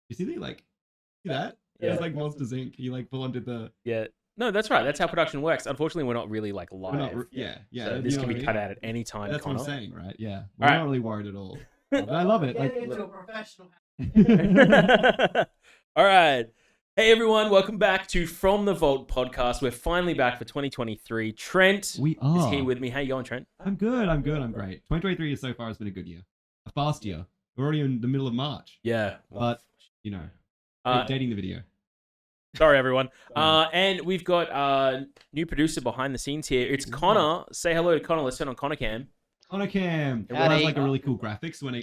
You see that? Yeah. It's like Monsters Inc. He like full on did the Yeah. No, that's right. That's how production works. Unfortunately, we're not really like live. yeah. So this can be cut out at any time. That's Connor. what I'm saying, right? Yeah. We're All right. not really worried at all. But I love it. Get Like, into a professional. All right. Hey everyone, welcome back to From the Vault podcast. We're finally back for 2023. Trent we is are. here with me. How you going, Trent? I'm good. I'm great. 2023 so far has been a good year. A fast year. We're already in the middle of March. Yeah. But, you know, dating the video. Sorry, everyone. And we've got a new producer behind the scenes here. It's Connor. Say hello to Connor. Let's turn on Connor Cam. Connor Cam. It Howdy. has like a really cool graphics when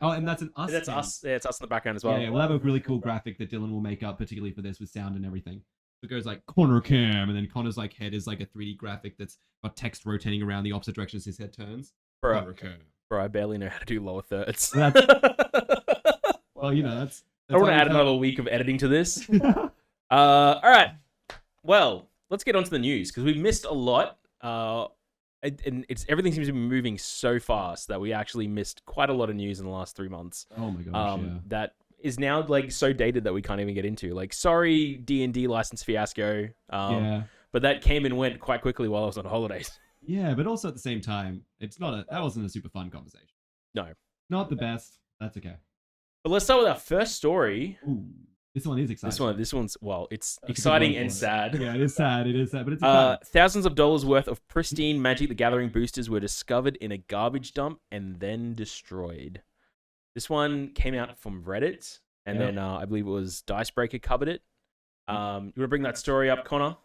oh, and that's an us. That's cam. us. Yeah, it's us in the background as well. Yeah, we'll have a really cool graphic that Dylan will make up, particularly for this with sound and everything. It goes like Connor Cam, and then Connor's like head is like a 3D graphic that's got text rotating around the opposite direction as his head turns. Connor Cam. Bro, I barely know how to do lower thirds. Well, you know, that's I want to add another week of editing to this. All right. Well, let's get on to the news because we've missed a lot. And everything seems to be moving so fast that we actually missed quite a lot of news in the last 3 months. Oh my gosh, yeah. That is now like so dated that we can't even get into. Like, sorry, D&D license fiasco. Yeah. But that came and went quite quickly while I was on holidays. Yeah, but also at the same time, that wasn't a super fun conversation. No. Not the best. That's okay. But let's start with our first story. Ooh, this one is exciting. This one's well, it's That's a good exciting one and for it. sad. Yeah, it is sad, but it's exciting. Thousands of dollars worth of pristine Magic the Gathering boosters were discovered in a garbage dump and then destroyed. This one came out from Reddit, and then I believe it was Dicebreaker covered it. You want to bring that story up, Connor?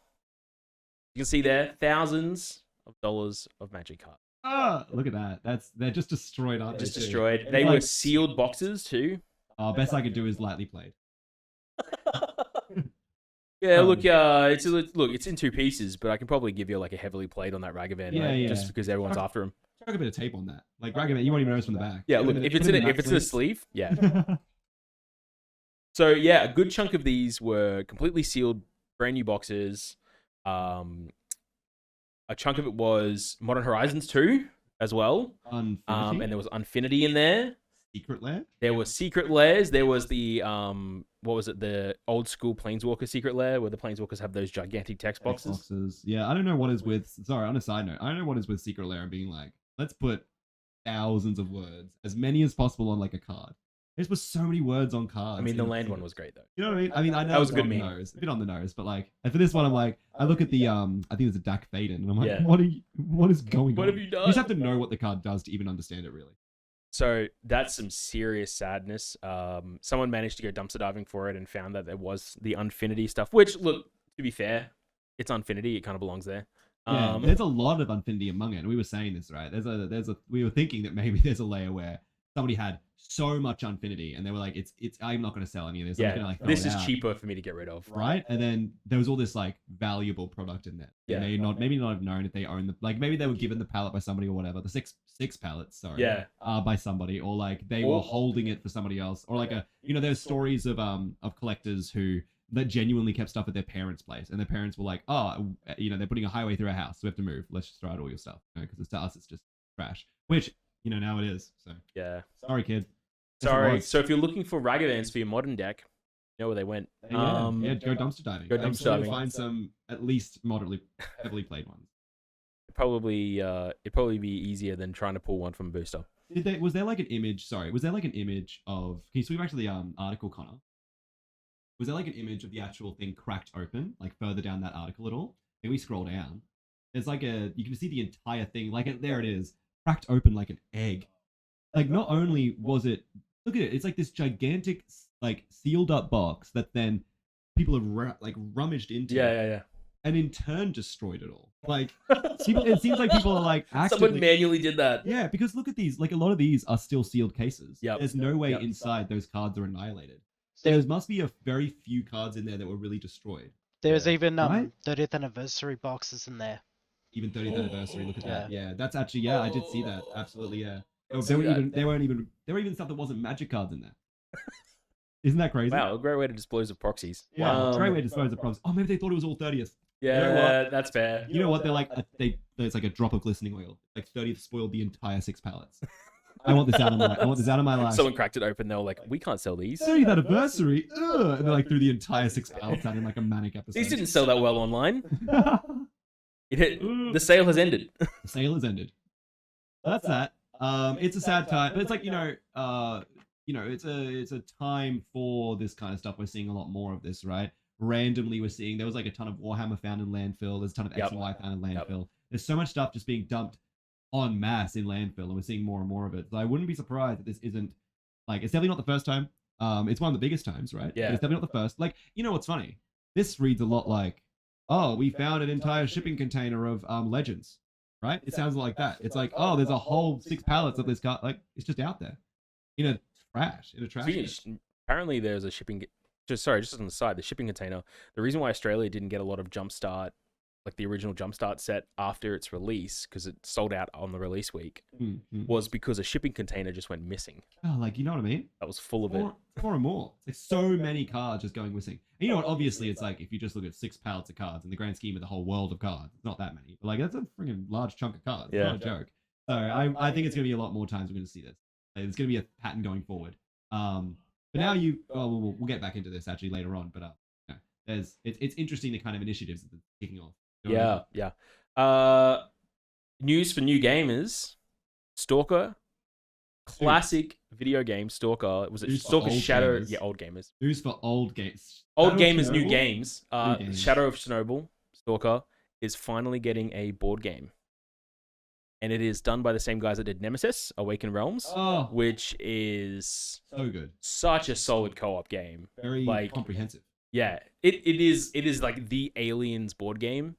You can see there, thousands of dollars of Magic cards. Look at that. They're just destroyed, aren't they? Just too? destroyed. It's They were like- sealed boxes too. Best I could do is lightly played. Yeah, look, it's in two pieces, but I can probably give you like a heavily played on that Ragavan, Yeah, yeah. just because everyone's after him. Chuck a bit of tape on that. Like Ragavan, you won't even notice from the back. Yeah, Put look, it if put it's it in back a sleeve, yeah. sleeve. So yeah, a good chunk of these were completely sealed, brand new boxes. A chunk of it was Modern Horizons 2 as well. Unfinity? And there was Unfinity in there. Secret Lair? There was Secret Lairs. There was the what was it? The old school Planeswalker Secret Lair, where the Planeswalkers have those gigantic text boxes. Yeah, I don't know what is with. Sorry, on a side note, I don't know what is with Secret Lair and being like, let's put thousands of words, as many as possible, on like a card. There's just so many words on cards. I mean, the land one was great though. You know what I mean? I mean, I know That was it's good on the meme. nose, a bit on the nose, but like, and for this one, I'm like, I look at the I think it's a Dak Faden, and I'm like, Yeah. what is going on? What have you done? You just have to know what the card does to even understand it, really. So that's some serious sadness. Someone managed to go dumpster diving for it and found that there was the Unfinity stuff, which, look, to be fair, it's Unfinity. It kind of belongs there. Yeah, there's a lot of Unfinity among it, and we were saying this, right? We were thinking that maybe there's a layer where somebody had so much Unfinity, and they were like, I'm not going to sell any of this. I'm Yeah, just gonna, like, throw this it is out. cheaper for me to get rid of. Right? And then there was all this like valuable product in there. Yeah. They maybe not have known if they own the, like, maybe they were given the palette by somebody or whatever. The six pallets, sorry. Yeah. By somebody, or like they were holding it for somebody else, or like there's stories of collectors that genuinely kept stuff at their parents' place, and their parents were like, they're putting a highway through our house, so we have to move. Let's just throw out all your stuff, because to us it's just trash. Which now it is. So Yeah. sorry, kid. Sorry. So if you're looking for Ragavans for your modern deck, you know where they went. Yeah, go dumpster diving. Go I'm dumpster sure you'll diving. find some at least moderately heavily played ones. It'd probably be easier than trying to pull one from a booster. Was there like an image? Sorry, was there like an image of? Can you sweep back to the article, Connor? Was there like an image of the actual thing cracked open, like further down that article at all? Then we scroll down. There's like you can see the entire thing, like there it is, cracked open like an egg. Like not only was it, look at it, it's like this gigantic, like sealed up box that then people have rummaged into. Yeah. And in turn destroyed it all. Like it seems like people are like Someone manually did that. Yeah, because look at these. Like a lot of these are still sealed cases. Yep. There's no way Yep. inside those cards are annihilated. There must be a very few cards in there that were really destroyed. There's even Right? 30th anniversary boxes in there. Even 30th anniversary. Look at that. Yeah. Yeah, that's actually I did see that. Absolutely, yeah. There See were that. there were even stuff that wasn't Magic cards in there. Isn't that crazy? Wow, a great way to dispose of proxies. Yeah, great way to dispose of problems. Oh, maybe they thought it was all 30th. Yeah, You know what? that's fair. You know what? They're like there's like a drop of glistening oil. Like 30th spoiled the entire 6 pallets. I want this out of my life. Someone cracked it open. They were like, "We can't sell these. 30th anniversary. Ugh. And they're like through the entire 6 pallets out in like a manic episode. These didn't sell that well online. The The sale has ended." sale has ended. That's that. It's a sad time, but it's like it's a time for this kind of stuff. We're seeing a lot more of this, right? Randomly, we're seeing there was like a ton of Warhammer found in landfill. There's a ton of X and Y found in landfill. There's so much stuff just being dumped en masse in landfill, and we're seeing more and more of it. So I wouldn't be surprised that this isn't like it's definitely not the first time. It's one of the biggest times, right? Yeah. But it's definitely not the first. Like, you know what's funny? This reads a lot like, oh, we found an entire shipping container of legends, right? It sounds like that. It's like, oh, there's a whole 6 pallets of this car. Like, it's just out there in a trash bin. Apparently, there's a shipping. Just on the side, the shipping container. The reason why Australia didn't get a lot of Jumpstart, like the original Jumpstart set after its release, because it sold out on the release week, was because a shipping container just went missing. Oh, like, you know what I mean? That was full of it. More and more. It's like so many cards just going missing. And you know what? Obviously, it's like if you just look at 6 pallets of cards in the grand scheme of the whole world of cards, it's not that many. But like, that's a freaking large chunk of cards. It's not a joke. So I think it's going to be a lot more times we're going to see this. It's going to be a pattern going forward. But now we'll get back into this actually later on. But it's interesting the kind of initiatives that are kicking off. You know what I mean? News for new gamers: Stalker, classic video game Stalker. Was it News for Stalker old Shadow? gamers. Yeah, old gamers. News for old games. Old Shadow of gamers, new Chernobyl? games. New games. Shadow of Chernobyl, Stalker, is finally getting a board game. And it is done by the same guys that did Nemesis, Awaken Realms, Oh, which is so good. such a solid co-op game. Very Like, comprehensive. Yeah, it is like the Aliens board game.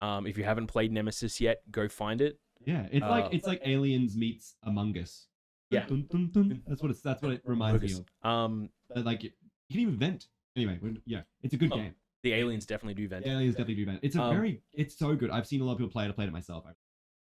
If you haven't played Nemesis yet, go find it. Yeah, it's like Aliens meets Among Us. Yeah. Dun, dun, dun. That's what it reminds me of. Focus. Like you can even vent. Anyway, it's a good Oh, game. The Aliens definitely do vent. Aliens definitely do vent. It's so good. I've seen a lot of people play it. I played it myself.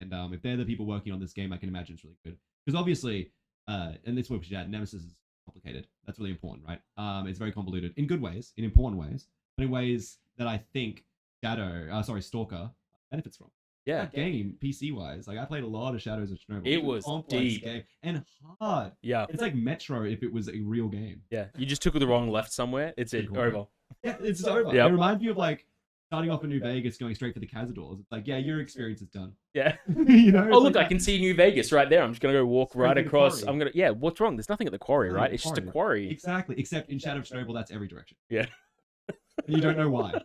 And if they're the people working on this game, I can imagine it's really good. Because obviously, and this is what we should add, Nemesis is complicated. That's really important, right? It's very convoluted in good ways, in important ways, but in ways that I think Stalker benefits from. Yeah. That game, PC wise, like I played a lot of Shadows of Chernobyl. It It's a was complex deep. game and hard. Yeah. It's like Metro if it was a real game. Yeah. You just took the wrong left somewhere. It's Good call. over. Yeah, it's over. Yep. It reminds me of like starting off in New Vegas, going straight for the Cazadors. It's like, yeah, your experience is done. Yeah. You know? Oh, look, I can see New Vegas right there. I'm just going to go walk Straight right to the across. quarry. Yeah, what's wrong? There's nothing at the quarry, Nothing right? at the It's just a quarry. quarry. Exactly. Except in Shadow of Chernobyl, that's every direction. Yeah. And you don't know why. And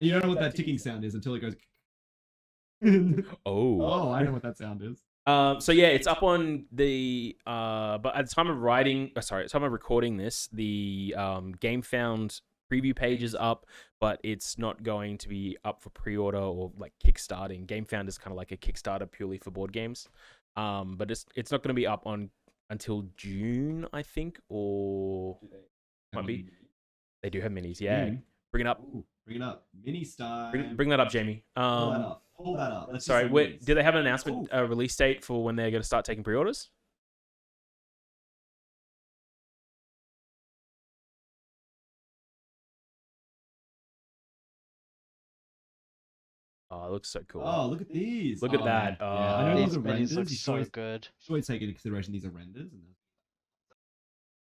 you don't know what that ticking sound is until it goes. Oh. I know what that sound is. So yeah, it's up on the but at the time of recording this, the Game Found preview page is up, but it's not going to be up for pre-order or like kickstarting. Game Found is kind of like a Kickstarter purely for board games. But it's not going to be up until June, I think, or might be. They do have minis, yeah. Mm. Bring it up. Ooh, bring it up. Mini style. Bring that up, Jamie. Pull that up. Let's Sorry, see some wait, minis. did they have an announcement, release date for when they're going to start taking pre-orders? Oh, it looks so cool. Oh, look at these. Look at that. Man. Yeah, I know These these are minis renders. look You so always, good. should always take into consideration these are renders. And the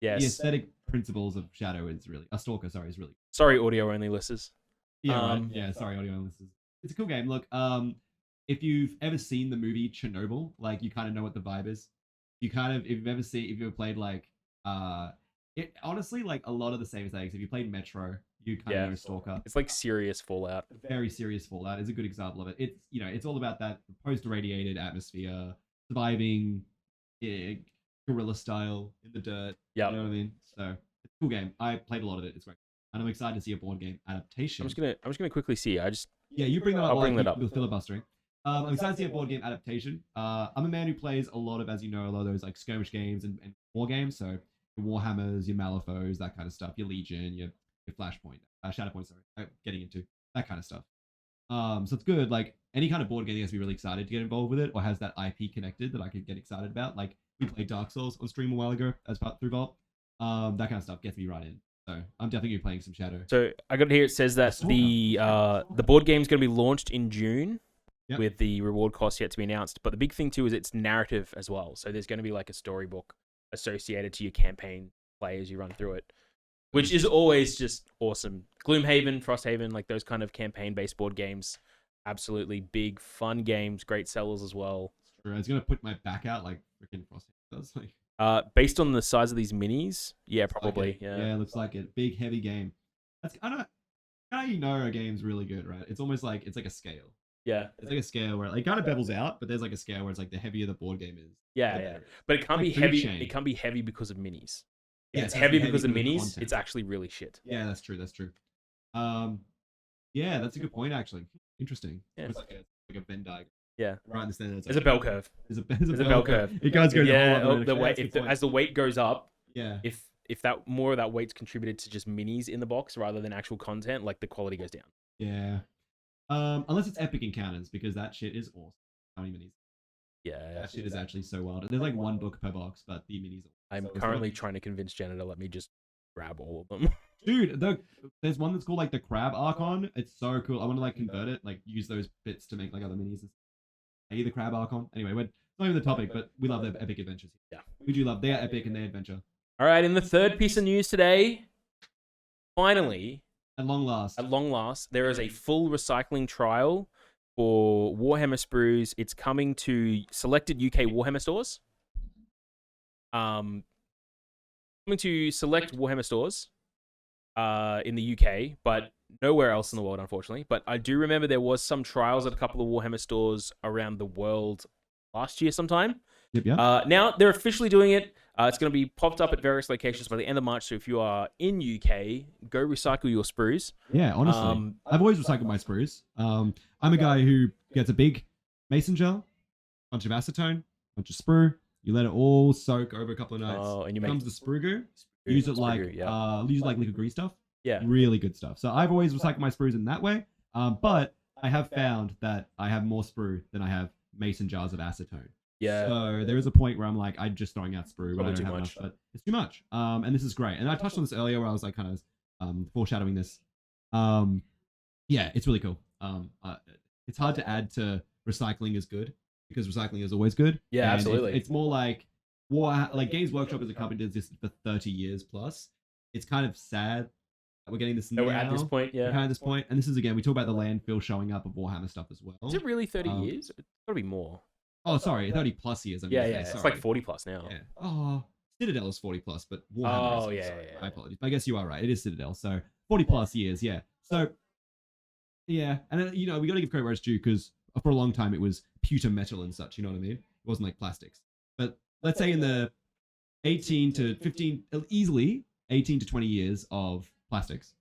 Yes. aesthetic principles of Shadow is really... Stalker, sorry, is really... Sorry, audio only listeners. Yeah, Um, right. Yeah, sorry, audio listeners. It's a cool game. Look, if you've ever seen the movie Chernobyl, like, you kind of know what the vibe is. If you've ever played, like, it honestly, like, a lot of the same things. If you played Metro, you kind of know Stalker. It's like serious Fallout. Very serious Fallout is a good example of it. It's, it's all about that post-irradiated atmosphere, surviving guerrilla style in the dirt. Yeah. You know what I mean? So it's a cool game. I played a lot of it. It's great. And I'm excited to see a board game adaptation. I'm just gonna quickly see. Yeah, you bring that up. I'll while bring I that keep up. with filibustering. I'm excited to see a board game adaptation. I'm a man who plays a lot of, as you know, a lot of those like skirmish games and war games. So your Warhammers, your Malifaux, that kind of stuff. Your Legion, your Flashpoint, Shatterpoint. Sorry, getting into that kind of stuff. So it's good. Like any kind of board game, I guess, be really excited to get involved with it, or has that IP connected that I could get excited about. Like we played Dark Souls on stream a while ago as part through Vault. That kind of stuff gets me right in. So I'm definitely gonna be playing some Shadow. So I got here. It says that the board game is going to be launched in June. Yep. with the reward cost yet to be announced. But the big thing too is it's narrative as well. So there's going to be like a storybook associated to your campaign play as you run through it, which is always just awesome. Gloomhaven, Frosthaven, like those kind of campaign-based board games, absolutely big, fun games, great sellers as well. Sure, it's gonna put my back out like freaking Frost does. Like, Based on the size of these minis, yeah, looks like probably, it. yeah. Yeah, it looks like it. Big, heavy game. That's I don't. How you know a game's really good, right? It's almost like it's like a scale. Yeah, It's like a scale where it kind of bevels out, but there's like a scale where it's like the heavier the board game is. yeah, the yeah. better it is. But it can't Like be food heavy. chain. It can't be heavy because of minis. If Yeah, it's it has to heavy be because of the minis, content. it's actually really shit. Yeah, that's true. That's true. Yeah, that's a good point actually. Interesting. Yeah. It's like a Venn diagram. Yeah. Right in the center. There's a bell curve. There's a There's a bell curve. It goes the Yeah, whole other the direction. weight. That's a If good point. as the weight goes up, Yeah. if that more of that weight's contributed to just minis in the box rather than actual content, like the quality goes down. Yeah. Unless it's epic encounters, because that shit is awesome. How many minis? Yeah. That shit is actually so wild. There's like one book per box, but the minis. I'm so currently trying to convince Jenna to let me just grab all of them. Dude, there's one that's called like the Crab Archon. It's so cool. I want to like convert it, like use those bits to make like other minis. Hey, the Crab Archon. Anyway, it's not even the topic, but we love their epic adventures. Yeah. We do love their epic and their adventure. All right, in the third piece of news today, finally, At long last. at long last, there is a full recycling trial for Warhammer Sprues. It's coming to selected UK Warhammer stores. Coming to select Warhammer stores in the UK, but nowhere else in the world, unfortunately. But I do remember there was some trials at a couple of Warhammer stores around the world last year sometime. Yep, yep. Now they're officially doing it. It's going to be popped up at various locations by the end of March. So if you are in UK, go recycle your sprues. Yeah, honestly. I've always recycled my sprues. I'm a guy who gets a big mason jar, bunch of acetone, bunch of sprue. You let it all soak over a couple of nights. Oh, and you make comes the sprue goo. Use it like use it like liquid grease stuff. Yeah. Really good stuff. So I've always recycled my sprues in that way. But I have found that I have more sprue than I have mason jars of acetone. Yeah. So there is a point where I'm like, I'm just throwing out sprue. Probably I don't too have much. enough, but it's too much. And this is great. And I touched on this earlier where I was like kind of foreshadowing this. Yeah, it's really cool. It's hard to add to recycling is good because recycling is always good. Yeah, And absolutely. It's more like Games Workshop as a company does this for 30 years plus. It's kind of sad that we're getting this So now. we're at this point, We're yeah. kind of at this point. And this is again, we talk about the landfill showing up of Warhammer stuff as well. Is it really 30 years? It's got to be more. Oh, sorry, 30 plus years. I mean, Yeah, to yeah. say, It's sorry. like 40 plus now. Yeah. Oh, Citadel is 40 plus, but Warhammer Oh, is, yeah, sorry, yeah, I yeah. apologize. I guess you are right. It is Citadel. So 40 plus years, yeah. So, yeah. And, we got to give credit where it's due because for a long time it was pewter metal and such, you know what I mean? It wasn't like plastics. But let's say in the 18 to 15, easily 18 to 20 years of plastics.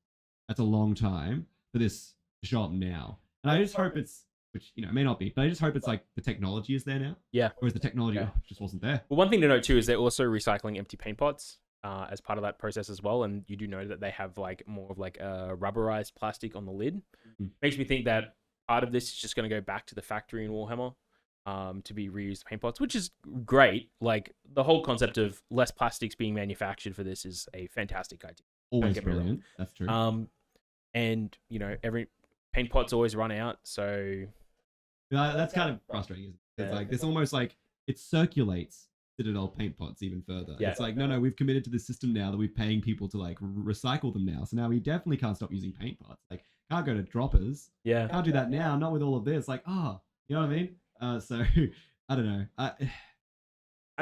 That's a long time for this to show up now. And I just hope it's, which, it may not be, but I just hope it's like the technology is there now. Yeah. Whereas the technology just wasn't there. Well, one thing to note too is they're also recycling empty paint pots as part of that process as well. And you do know that they have like more of like a rubberized plastic on the lid. Mhm. Makes me think that part of this is just going to go back to the factory in Warhammer to be reused paint pots, which is great. Like the whole concept of less plastics being manufactured for this is a fantastic idea. Always get me wrong. brilliant. That's true. And every paint pots always run out. So That's kind of frustrating, isn't it? It's Yeah. like this almost like it circulates Citadel paint pots even further. Yeah. It's like, no, we've committed to this system now that we're paying people to like recycle them now. So now we definitely can't stop using paint pots. Like, can't go to droppers. yeah. Can't do that now, not with all of this. Like, you know what I mean? So I don't know.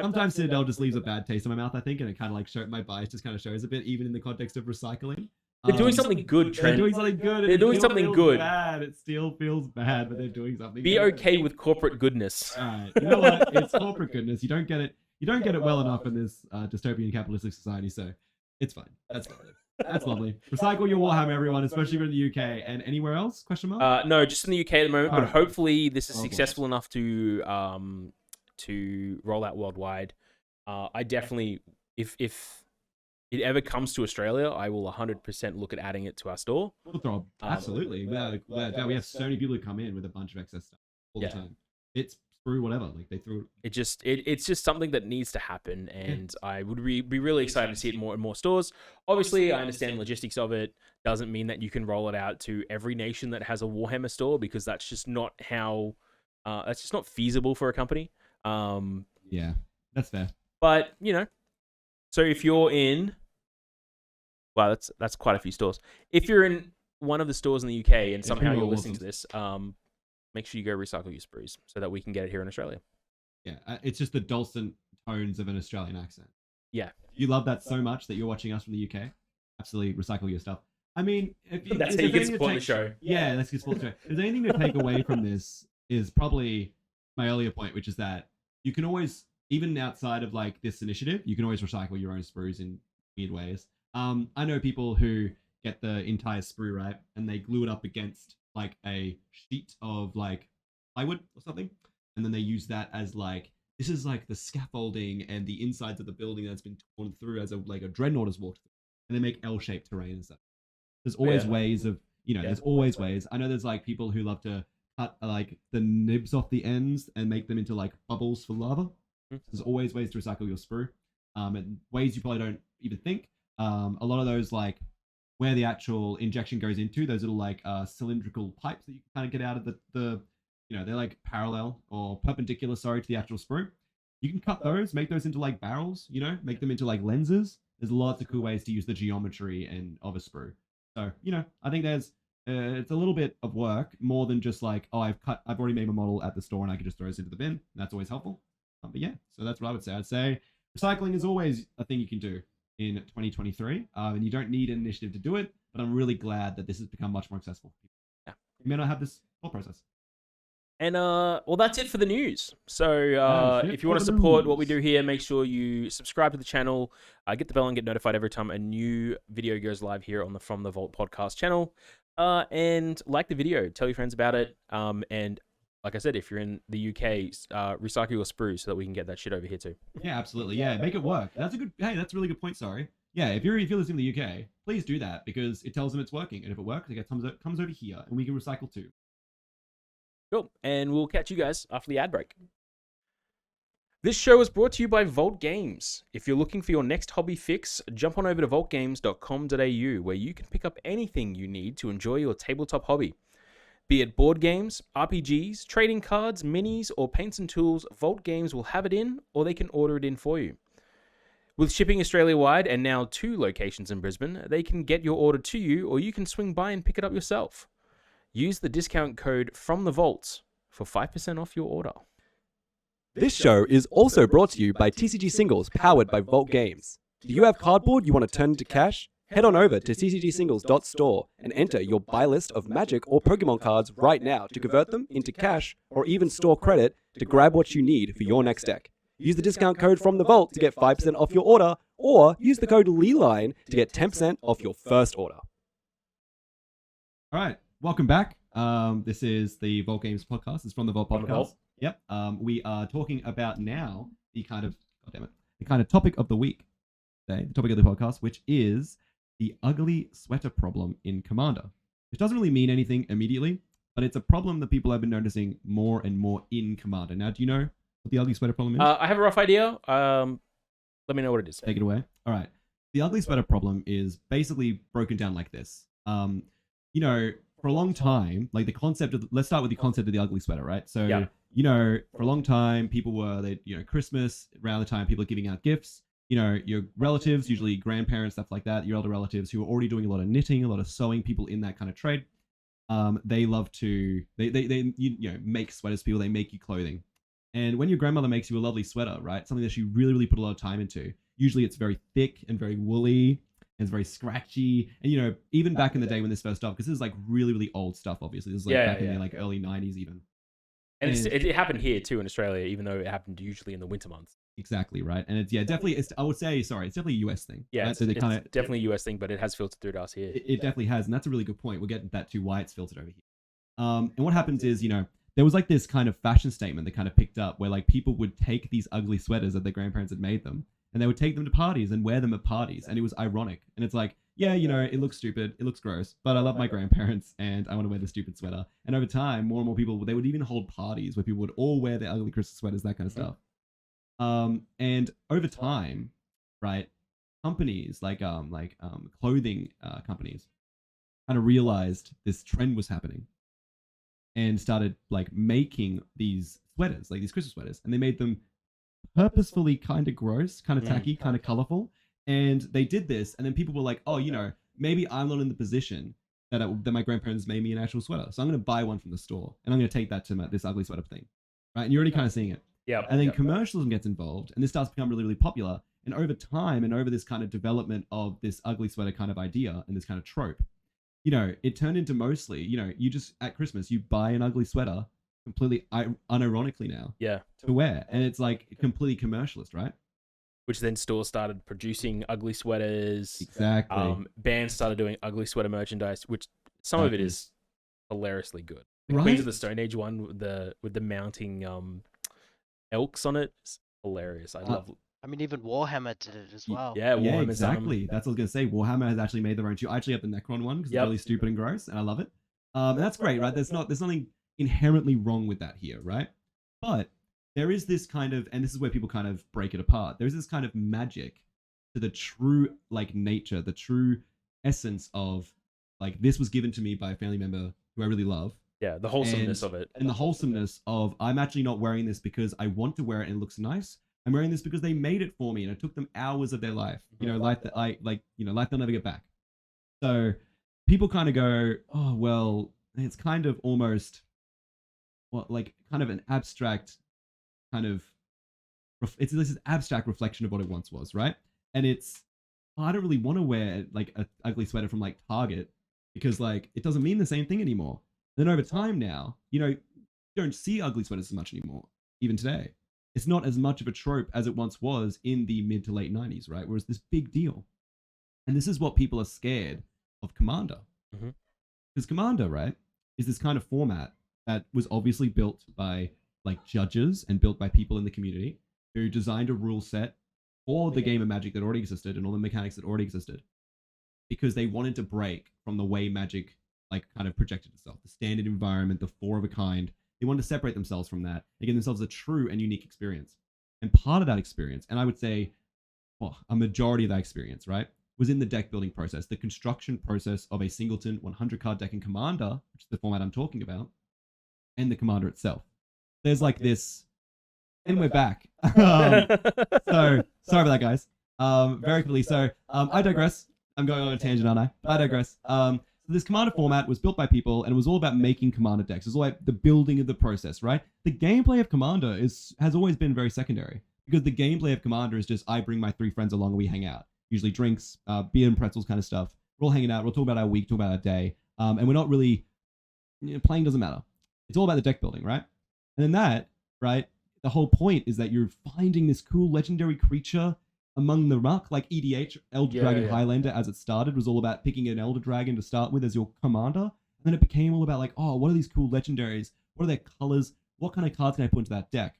Sometimes Citadel just leaves a bad taste in my mouth, I think, and it kind of like my bias just kind of shows a bit, even in the context of recycling. They're doing something good, They're Trent. doing something good. and They're it doing still something feels good. Bad. It still feels bad, but they're doing something. Be good. okay with corporate goodness. All right. You know what? It's corporate goodness. You don't get it. You don't get it well enough in this dystopian capitalistic society. So it's fine. That's lovely. That's lovely. Recycle your Warhammer, everyone, especially if you're in the UK and anywhere else? Question mark. No, just in the UK at the moment, but Alright. hopefully this is Oh, successful enough to roll out worldwide. I definitely, if it ever comes to Australia, I will 100% look at adding it to our store. We'll throw absolutely. Without a doubt, we have so many people who come in with a bunch of excess stuff all Yeah. the time. It's through whatever. Like they threw. It's just something that needs to happen, and I would be really excited to see it more in more stores. Obviously, I understand logistics of it. Doesn't mean that you can roll it out to every nation that has a Warhammer store, because that's just not how That's just not feasible for a company. Yeah, that's fair. But so if you're in, wow, that's quite a few stores. If you're in one of the stores in the UK and somehow pretty you're all of listening to them. this, make sure you go recycle your Sprues so that we can get it here in Australia. Yeah, it's just the dulcet tones of an Australian accent. Yeah. You love that so much that you're watching us from the UK. Absolutely recycle your stuff. I mean, That's how you can support the show. Yeah, that's good support the show. If there's anything to take away from this is probably my earlier point, which is that you can always, even outside of like this initiative, you can always recycle your own sprues in weird ways. I know people who get the entire sprue, right, and they glue it up against like a sheet of like plywood or something, and then they use that as like, this is like the scaffolding and the insides of the building that's been torn through as a like a dreadnought has walked through, and they make L-shaped terrain and stuff. There's always ways of, there's always ways. I know there's like people who love to cut like the nibs off the ends and make them into like bubbles for lava. There's always ways to recycle your sprue, and ways you probably don't even think. A lot of those, like where the actual injection goes into, those little like cylindrical pipes that you can kind of get out of the they're like parallel or perpendicular, sorry, to the actual sprue. You can cut those, make those into like barrels, make them into like lenses. There's lots of cool ways to use the geometry and of a sprue. So, I think there's it's a little bit of work more than just like, oh, I've already made my model at the store and I can just throw this into the bin. That's always helpful. But yeah, so that's what I would say. I'd say recycling is always a thing you can do in 2023, and you don't need an initiative to do it. But I'm really glad that this has become much more accessible. Yeah, you may not have this whole process. And well, that's it for the news. So if you want to support what we do here, make sure you subscribe to the channel, get the bell and get notified every time a new video goes live here on the From the Vault podcast channel. And like the video, tell your friends about it. And like I said, if you're in the UK, recycle your sprues so that we can get that shit over here too. Yeah, absolutely. Yeah, make it work. That's a really good point. Sorry. Yeah, if you're listening to the UK, please do that because it tells them it's working, and if it works, it comes over here, and we can recycle too. Cool. And we'll catch you guys after the ad break. This show is brought to you by Vault Games. If you're looking for your next hobby fix, jump on over to vaultgames.com.au where you can pick up anything you need to enjoy your tabletop hobby. Be it board games, RPGs, trading cards, minis, or paints and tools, Vault Games will have it in or they can order it in for you. With shipping Australia-wide and now 2 locations in Brisbane, they can get your order to you or you can swing by and pick it up yourself. Use the discount code from the Vaults for 5% off your order. This show is also brought to you by TCG Singles, powered by Vault Games. Do you have cardboard you want to turn into cash? Head on over to tcgsingles.store and enter your buy list of Magic or Pokemon cards right now to convert them into cash or even store credit to grab what you need for your next deck. Use the discount code from the Vault to get 5% off your order, or use the code LEELINE to get 10% off your first order. All right. Welcome back. This is the Vault Games podcast. It's from the Vault podcast. Yep. We are talking about now the kind of topic of the week today, the topic of the podcast, which is the ugly sweater problem in Commander. Which doesn't really mean anything immediately, but it's a problem that people have been noticing more and more in Commander. Now, do you know what the ugly sweater problem is? I have a rough idea. Let me know what it is. Take it away. All right. The ugly sweater problem is basically broken down like this. For a long time, like the concept of, let's start with the concept of the ugly sweater, right? So, for a long time, people were, Christmas, around the time people are giving out gifts, your relatives, usually grandparents, stuff like that, your elder relatives who are already doing a lot of knitting, a lot of sewing, people in that kind of trade, they love to, they make sweaters for people, they make you clothing. And when your grandmother makes you a lovely sweater, right, something that she really, really put a lot of time into, usually it's very thick and very woolly, and it's very scratchy. And, even back in the day when this first started, because this is like really, really old stuff, obviously. This is back in the like early 90s even. And it happened here too in Australia, even though it happened usually in the winter months. Exactly, right. And it's definitely, I would say, it's definitely a US thing. Yeah, right? it's definitely a US thing, but it has filtered through to us here. It definitely has. And that's a really good point. We'll get into that too, why it's filtered over here. And what happens is, there was like this kind of fashion statement that kind of picked up where like people would take these ugly sweaters that their grandparents had made them and they would take them to parties and wear them at parties. And it was ironic. And it's like, yeah, it looks stupid, it looks gross, but I love my grandparents and I want to wear the stupid sweater. And over time, more and more people, they would even hold parties where people would all wear their ugly Christmas sweaters, that kind of stuff. And over time, right, companies like clothing companies kind of realized this trend was happening. and started like making these sweaters, like these Christmas sweaters, and they made them purposefully kind of gross, kind of tacky, kind of colorful. And they did this, and then people were like, oh, maybe I'm not in the position that my grandparents made me an actual sweater. So I'm going to buy one from the store, and I'm going to take that to this ugly sweater thing. Right? And you're already kind of seeing it. Yeah. And then commercialism gets involved, and this starts to become really, really popular. And over time, and over this kind of development of this ugly sweater kind of idea and this kind of trope, it turned into mostly, you just at Christmas, you buy an ugly sweater completely unironically now to wear. And it's like completely commercialist, right? Which then stores started producing ugly sweaters. Exactly. Bands started doing ugly sweater merchandise, which some of it is hilariously good. The Right? Queens of the Stone Age one with the mounting elks on it is hilarious. I love. I mean, even Warhammer did it as well. Yeah, Yeah, Warhammer's done 'em. exactly. That's what I was gonna say. Warhammer has actually made their own too. I actually have the Necron one because it's really stupid and gross, and I love it. And that's great, right? There's nothing inherently wrong with that here, right? But there is this kind of, and this is where people kind of break it apart. There's this kind of magic to the true like nature, the true essence of like this was given to me by a family member who I really love. Yeah, the wholesomeness of it. And the wholesomeness of I'm actually not wearing this because I want to wear it and it looks nice. I'm wearing this because they made it for me and it took them hours of their life. Life that life they'll never get back. So people kind of go, oh well, it's kind of almost like kind of an abstract kind of it's this abstract reflection of what it once was, right? And it's I don't really want to wear like an ugly sweater from like Target because like it doesn't mean the same thing anymore. Then over time now, you don't see ugly sweaters as much anymore, even today. It's not as much of a trope as it once was in the mid to late 90s, right? Whereas this big deal. And this is what people are scared of Commander. Because Commander, right, is this kind of format that was obviously built by like judges and built by people in the community who designed a rule set for the game of Magic that already existed and all the mechanics that already existed because they wanted to break from the way Magic like kind of projected itself, the standard environment, the four of a kind. They wanted to separate themselves from that and give themselves a true and unique experience. And part of that experience, and I would say a majority of that experience, right, was in the deck building process, the construction process of a singleton 100 card deck in Commander, which is the format I'm talking about, and the Commander itself. There's like this, and we're back. So sorry about that, guys. Very quickly. So I digress. I'm going on a tangent, aren't I? But I digress. This Commander format was built by people, and it was all about making Commander decks. It was all about the building of the process, right? The gameplay of Commander has always been very secondary because the gameplay of Commander is just I bring my 3 friends along and we hang out. Usually drinks, beer and pretzels kind of stuff. We're all hanging out. We'll talk about our week, talk about our day, and we're not really playing doesn't matter. It's all about the deck building, right? And then that, right? The whole point is that you're finding this cool legendary creature among the muck, like EDH, Elder Dragon Highlander, as it started, was all about picking an Elder Dragon to start with as your commander. And then it became all about like, oh, what are these cool legendaries? What are their colors? What kind of cards can I put into that deck?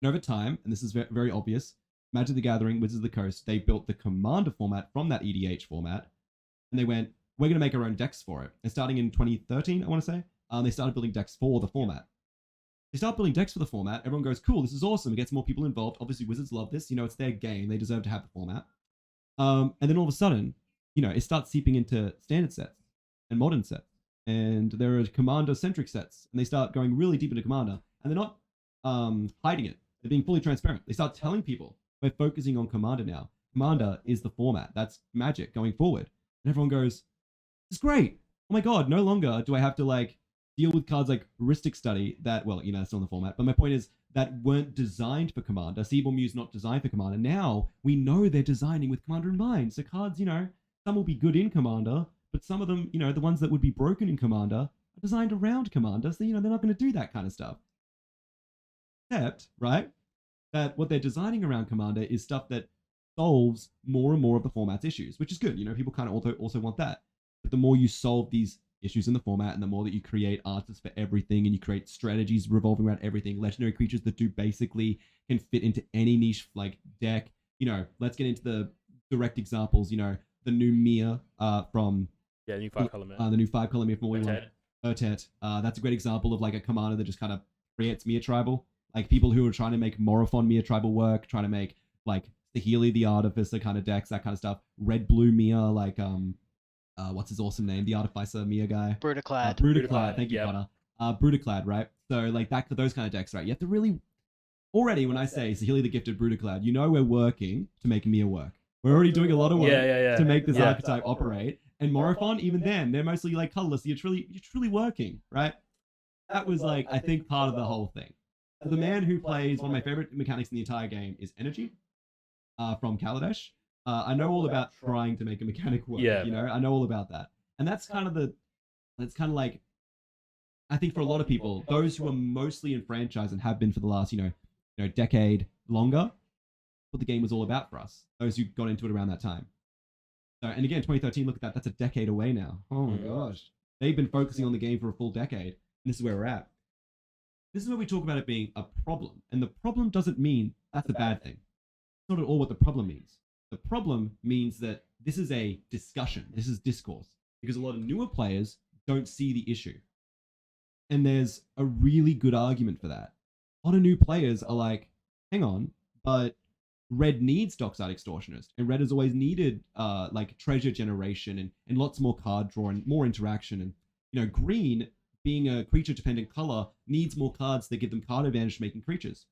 And over time, and this is very, very obvious, Magic the Gathering, Wizards of the Coast, they built the Commander format from that EDH format. And they went, we're going to make our own decks for it. And starting in 2013, I want to say, they started building decks for the format. They start building decks for the format. Everyone goes, cool, this is awesome. It gets more people involved. Obviously, Wizards love this. It's their game. They deserve to have the format. And then all of a sudden, it starts seeping into standard sets and modern sets. And there are Commander-centric sets. And they start going really deep into Commander. And they're not hiding it. They're being fully transparent. They start telling people, we're focusing on Commander now. Commander is the format. That's Magic going forward. And everyone goes, this is great. Oh my god, no longer do I have to deal with cards like Heuristic Study that, well, it's still in the format, but my point is that weren't designed for Commander. Seaborn Muse not designed for Commander. Now we know they're designing with Commander in mind. So cards, some will be good in Commander, but some of them, the ones that would be broken in Commander are designed around Commander. So, they're not going to do that kind of stuff. Except, right, that what they're designing around Commander is stuff that solves more and more of the format's issues, which is good. People kind of also want that. But the more you solve these issues in the format, and the more that you create answers for everything, and you create strategies revolving around everything, legendary creatures that do basically can fit into any niche deck. Let's get into the direct examples. The new Mia from the new 5-color Mia. The new 5-color Mia from Urtet. That's a great example of a commander that just kind of creates Mia tribal. People who are trying to make Morophon Mia tribal work, trying to make Sahili the Artificer kind of decks, that kind of stuff. Red blue Mia, what's his awesome name? The Artificer Mia guy. Brutaclad. Brutaclad. Thank you, yep. Connor. Brutaclad, right? So like those kind of decks, right? You have to really already when I say Saheeli the Gifted Brutaclad, we're working to make Mir work. We're already doing a lot of work to make this archetype operate. And Morophon, even then, they're mostly like colorless. You're truly working, right? That was like I think part of the whole thing. The man who plays one of my favorite mechanics in the entire game is Energy, from Kaladesh. I know all about trying to make a mechanic work. Yeah. I know all about that, and that's kind of like I think for a lot of people, those who are mostly in franchise and have been for the last decade longer, what the game was all about for us. Those who got into it around that time. So, and again, 2013. Look at that. That's a decade away now. Oh my gosh, they've been focusing on the game for a full decade, and this is where we're at. This is where we talk about it being a problem. And the problem doesn't mean that's a bad thing. It's not at all what the problem means. The problem means that this is a discussion. This is discourse. Because a lot of newer players don't see the issue. And there's a really good argument for that. A lot of new players are like, hang on, but Red needs Dockside Extortionist. And Red has always needed like treasure generation and lots more card draw and more interaction. And, green, being a creature-dependent color, needs more cards that give them card advantage making creatures.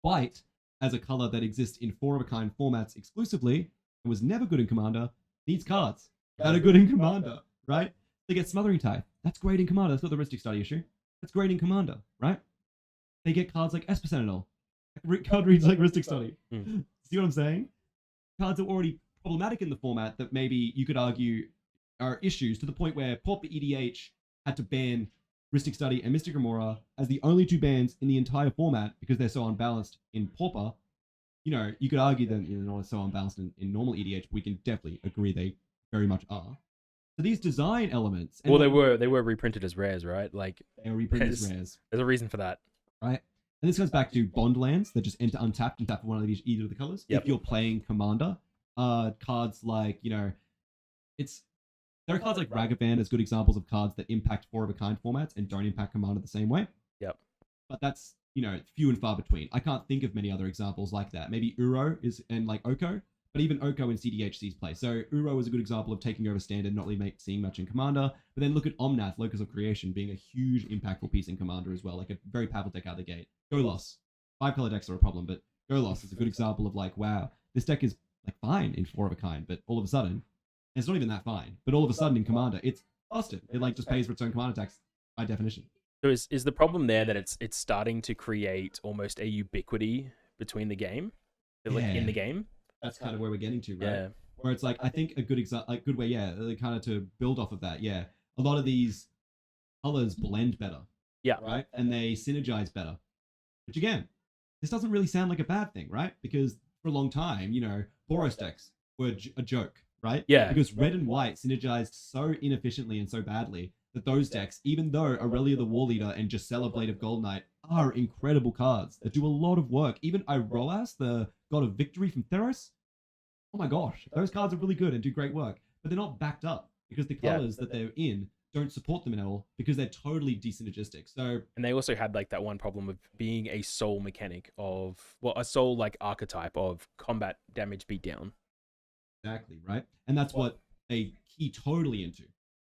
White, as a color that exists in 4-of-a-kind formats exclusively, and was never good in Commander, needs cards that are good in Commander, right? They get Smothering Tithe. That's great in Commander. That's got the Ristic Study issue. That's great in Commander, right? They get cards like Esper Sentinel. Card reads like Ristic Study. See what I'm saying? Cards are already problematic in the format that maybe you could argue are issues to the point where Pauper EDH had to ban Ristic Study and Mystic Remora as the only two bans in the entire format because they're so unbalanced in Pauper. You could argue that they're not so unbalanced in normal EDH, but we can definitely agree they very much are. So these design elements... Well, they were reprinted as rares, right? Like they were reprinted as rares. There's a reason for that. Right? And this goes back to bond lands that just enter untapped and tap for one of either of the colors. Yep. If you're playing Commander, cards like, there are cards like Ragavan as good examples of cards that impact 4-of-a-kind formats and don't impact Commander the same way. Yep. But that's, few and far between. I can't think of many other examples like that. Maybe Uro and like Oko, but even Oko in CDH sees play. So Uro is a good example of taking over standard, not really seeing much in Commander. But then look at Omnath, Locus of Creation, being a huge impactful piece in Commander as well, like a very powerful deck out of the gate. Golos. 5-color decks are a problem, but Golos is a good example of like, wow, this deck is like fine in 4-of-a-kind, but all of a sudden, it's not even that fine. But all of a sudden in Commander, it's busted. It like just pays for its own Commander attacks by definition. So is the problem there that it's starting to create almost a ubiquity between the game, like in the game? That's kind of where we're getting to, right? Yeah. Where it's like, I think a good good way, kind of to build off of that, a lot of these colors blend better. Yeah. Right? And they synergize better. Which again, this doesn't really sound like a bad thing, right? Because for a long time, Boros decks were a joke, right? Yeah. Because red and white synergized so inefficiently and so badly that those decks, even though Aurelia the War Leader and Gisela Blade of Gold Knight are incredible cards that do a lot of work. Even Iroas, the God of Victory from Theros, oh my gosh, those cards are really good and do great work. But they're not backed up because the colors that they're in don't support them at all because they're totally desynergistic. So, and they also had like that one problem of being a soul mechanic of, well, a soul like archetype of combat damage beatdown. Exactly, right? And that's what they key totally into.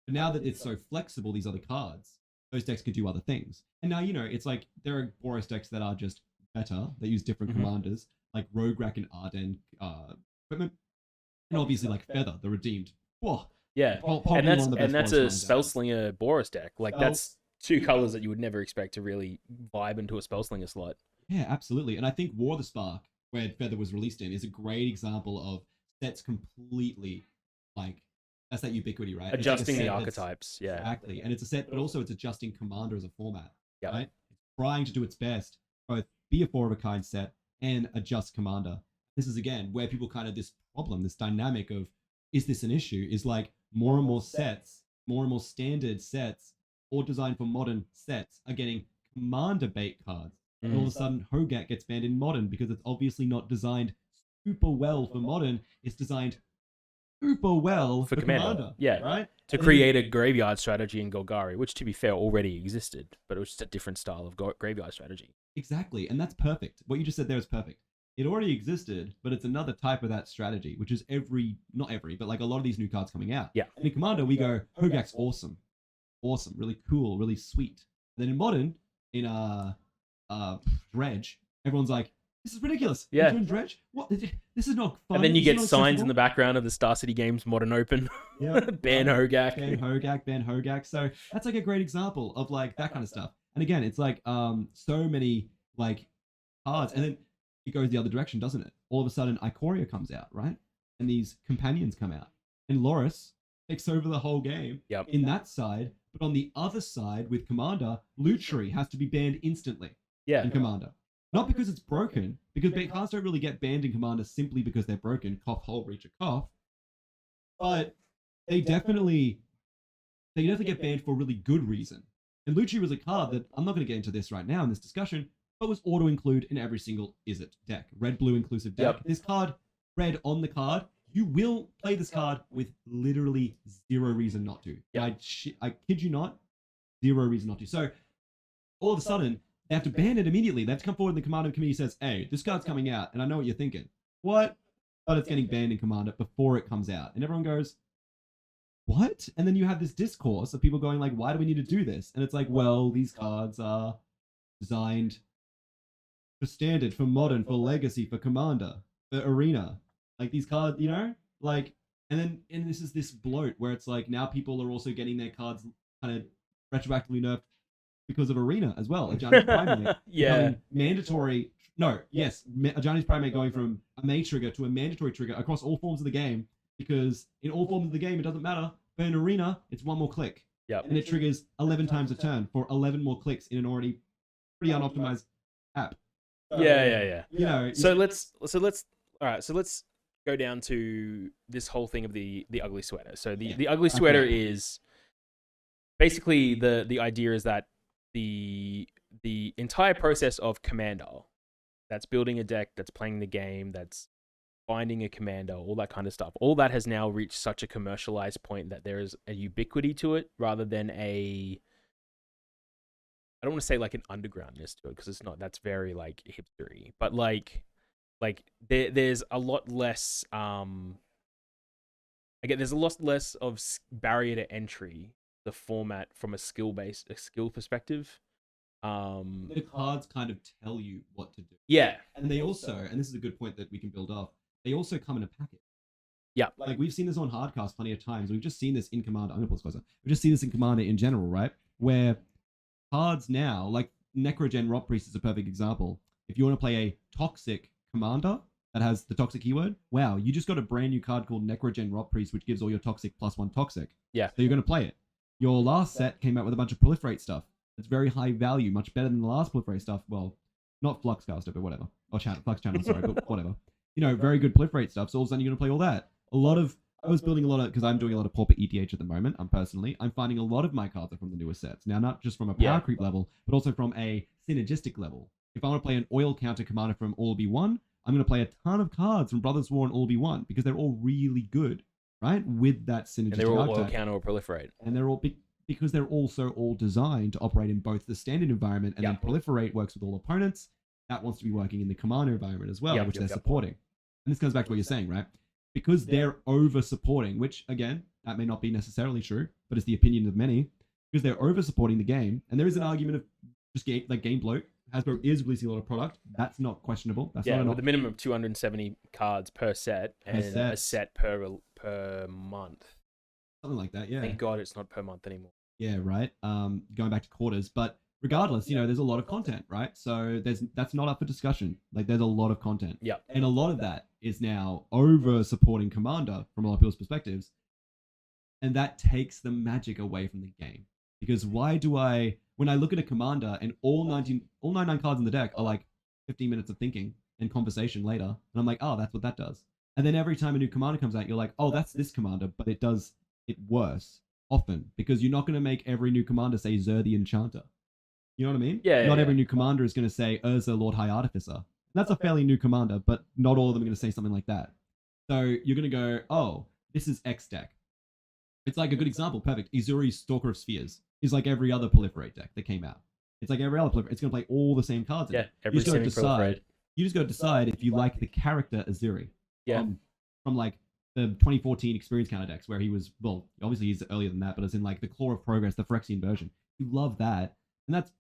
But now that it's so flexible, these other cards, those decks could do other things. And now, it's like there are Boros decks that are just better, that use different commanders, like Rograk and Arden equipment. And obviously like Feather, the Redeemed. Whoa. Yeah, and that's a Spellslinger Boros deck. Like that's two colors that you would never expect to really vibe into a Spellslinger slot. Yeah, absolutely. And I think War of the Spark, where Feather was released in, is a great example of sets completely like that's that ubiquity, right? Adjusting the archetypes, yeah. Exactly. And it's a set, but also it's adjusting Commander as a format. Yeah. Right? It's trying to do its best, both be a 4-of-a-kind set and adjust Commander. This is again where people kind of this problem, this dynamic of is this an issue? Is like more and more sets, more and more standard sets, or designed for modern sets are getting Commander bait cards. And all of a sudden Hogak gets banned in Modern because it's obviously not designed super well for Modern. It's designed super well for Commander. Yeah, right. To create a graveyard strategy in Golgari, which to be fair already existed, but it was just a different style of graveyard strategy. Exactly, and that's perfect. What you just said there is perfect. It already existed, but it's another type of that strategy, which is not every, but like a lot of these new cards coming out. Yeah. And in Commander, we go, Hogak's awesome. Awesome, really cool, really sweet. then in Modern, in Dredge, everyone's like, this is ridiculous. Yeah. You're doing Dredge? What? This is not fun. And then you This get is not signs in the accessible." background of the Star City Games Modern Open. Yeah. Ban Hogak. ban Hogak. So that's like a great example of like that kind of stuff. And again, it's like so many like cards, and then it goes the other direction, doesn't it? All of a sudden, Ikoria comes out, right? And these companions come out, and Loris takes over the whole game. Yep. In that side, but on the other side with Commander, Lutri has to be banned instantly Yeah. in Commander. Not because it's broken, because cards don't really get banned in Commander simply because they're broken. Cough, hole, reach a cough. But they definitely get banned for a really good reason. And Lucci was a card that, I'm not going to get into this right now in this discussion, but was auto-include in every single Izzet deck. Red-blue inclusive deck. Yep. This card, red on the card, you will play this card with literally zero reason not to. Yep. I kid you not, zero reason not to. So, all of a sudden, they have to ban it immediately. They have to come forward and the Commander committee says, hey, this card's coming out, and I know what you're thinking. What? But it's getting banned in Commander before it comes out. And everyone goes, what? And then you have this discourse of people going like, why do we need to do this? And it's like, well, these cards are designed for Standard, for Modern, for Legacy, for Commander, for Arena. Like these cards, you know? Like, and this is this bloat where it's like now people are also getting their cards kind of retroactively nerfed because of Arena as well. Ajani's Primate Yeah. becoming mandatory. No, yes, Ajani's Primate going from a May trigger to a mandatory trigger across all forms of the game, because in all forms of the game it doesn't matter, but in Arena it's one more click. Yep. And it triggers 11 times a turn for 11 more clicks in an already pretty unoptimized app. Yeah. You know, So let's go down to this whole thing of the ugly sweater. So the ugly sweater is basically the idea is that the entire process of Commander, that's building a deck, that's playing the game, that's finding a commander, all that kind of stuff, all that has now reached such a commercialized point that there is a ubiquity to it rather than I don't want to say like an undergroundness to it, because it's not. That's very like hipstery, but like there's a lot less there's a lot less of barrier to entry, the format from a skill perspective. The cards kind of tell you what to do. Yeah. And they also, and this is a good point that we can build off, they also come in a packet. Yeah. Like we've seen this on Hardcast plenty of times. We've just seen this in Commander. I'm going to pull this closer. We've just seen this in Commander in general, right? Where cards now, like Necrogen Rot Priest is a perfect example. If you want to play a toxic commander that has the toxic keyword, wow, you just got a brand new card called Necrogen Rot Priest, which gives all your toxic +1 toxic. Yeah. So you're going to play it. Your last set came out with a bunch of proliferate stuff. It's very high value, much better than the last proliferate stuff. Well, not Fluxcaster, but whatever. Or Flux Channel, sorry, but whatever. You know, very good proliferate stuff. So all of a sudden you're going to play all that. I was building a lot of, because I'm doing a lot of Pauper ETH at the moment, I'm finding a lot of my cards are from the newer sets. Now, not just from a power creep level, but also from a synergistic level. If I want to play an oil counter commander from All Be One, I'm going to play a ton of cards from Brothers War and All Be One, because they're all really good, right? With that synergistic And they're all oil archetype. counter or proliferate. And they're all because they're also all designed to operate in both the standard environment and then proliferate works with all opponents. That wants to be working in the commander environment as well, which they're supporting. And this comes back to what you're saying, right? Because they're over supporting, which again, that may not be necessarily true, but it's the opinion of many, because they're over supporting the game. And there is an argument of just game bloat. Hasbro is releasing a lot of product. That's not questionable. That's not with a minimum of 270 cards per set and a set per month. Something like that, yeah. Thank God it's not per month anymore. Yeah, right. Going back to quarters, but regardless, you know, there's a lot of content, right? So that's not up for discussion. Like, there's a lot of content. Yeah. And a lot of that is now over supporting Commander from a lot of people's perspectives. And that takes the magic away from the game. Because when I look at a Commander and all 99 cards in the deck are like 15 minutes of thinking and conversation later, and I'm like, oh, that's what that does. And then every time a new Commander comes out, you're like, oh, that's this Commander, but it does it worse often, because you're not going to make every new Commander say Zer the Enchanter. You know what I mean? Yeah. Not every new Commander is going to say Urza Lord High Artificer. And that's a fairly new Commander, but not all of them are going to say something like that. So you're going to go, oh, this is X deck. It's like a good example, perfect. Izuri's Stalker of Spheres is like every other proliferate deck that came out. It's like every other proliferate. It's going to play all the same cards. Every single proliferate. You just got to decide if you like the character Izuri. Yeah. From like the 2014 experience counter decks, where he was, well, obviously he's earlier than that, but it's in like the Claw of Progress, the Phyrexian version. You love that, And that's,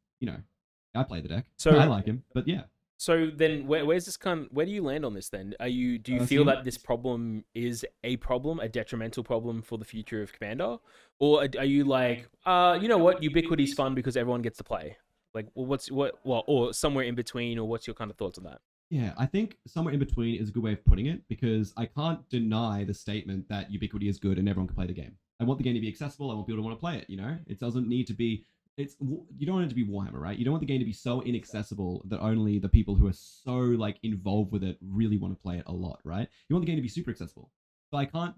I play the deck. So- I like him, but yeah. So then, where's this where do you land on this then? Do you feel Personally? that this problem is a problem, a detrimental problem for the future of Commander, or are you like, you know what, Ubiquity's fun because everyone gets to play? Like, well, or somewhere in between, or what's your kind of thoughts on that? Yeah, I think somewhere in between is a good way of putting it, because I can't deny the statement that Ubiquity is good and everyone can play the game. I want the game to be accessible. I want people to want to play it. It doesn't need to be. You don't want it to be Warhammer, right? You don't want the game to be so inaccessible that only the people who are so like involved with it really want to play it a lot, right? You want the game to be super accessible. So I can't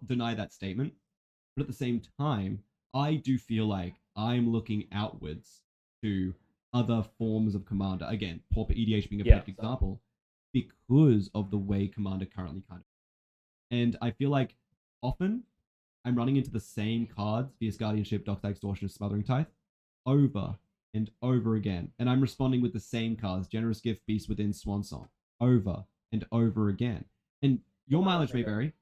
deny that statement, but at the same time, I do feel like I'm looking outwards to other forms of Commander. Again, Pauper EDH being a perfect example, because of the way Commander currently kind of. And I feel like often I'm running into the same cards, Fierce Guardianship, Dockside Extortion, Smothering Tithe, over and over again. And I'm responding with the same cards, Generous Gift, Beast Within, Swan Song, over and over again. And your mileage may vary.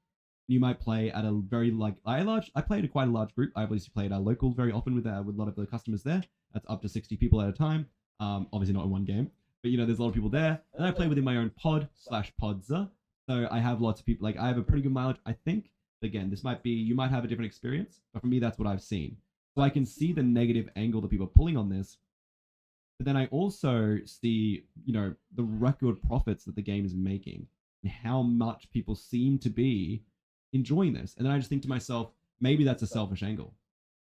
You might play at a very I play at quite a large group. I obviously play at our local very often with a lot of the customers there. That's up to 60 people at a time. Obviously not in one game, but there's a lot of people there. And I play within my own pod/podza. So I have lots of people. Like, I have a pretty good mileage, I think. Again, you might have a different experience, but for me, that's what I've seen. So I can see the negative angle that people are pulling on this. But then I also see, the record profits that the game is making and how much people seem to be enjoying this. And then I just think to myself, maybe that's a selfish angle.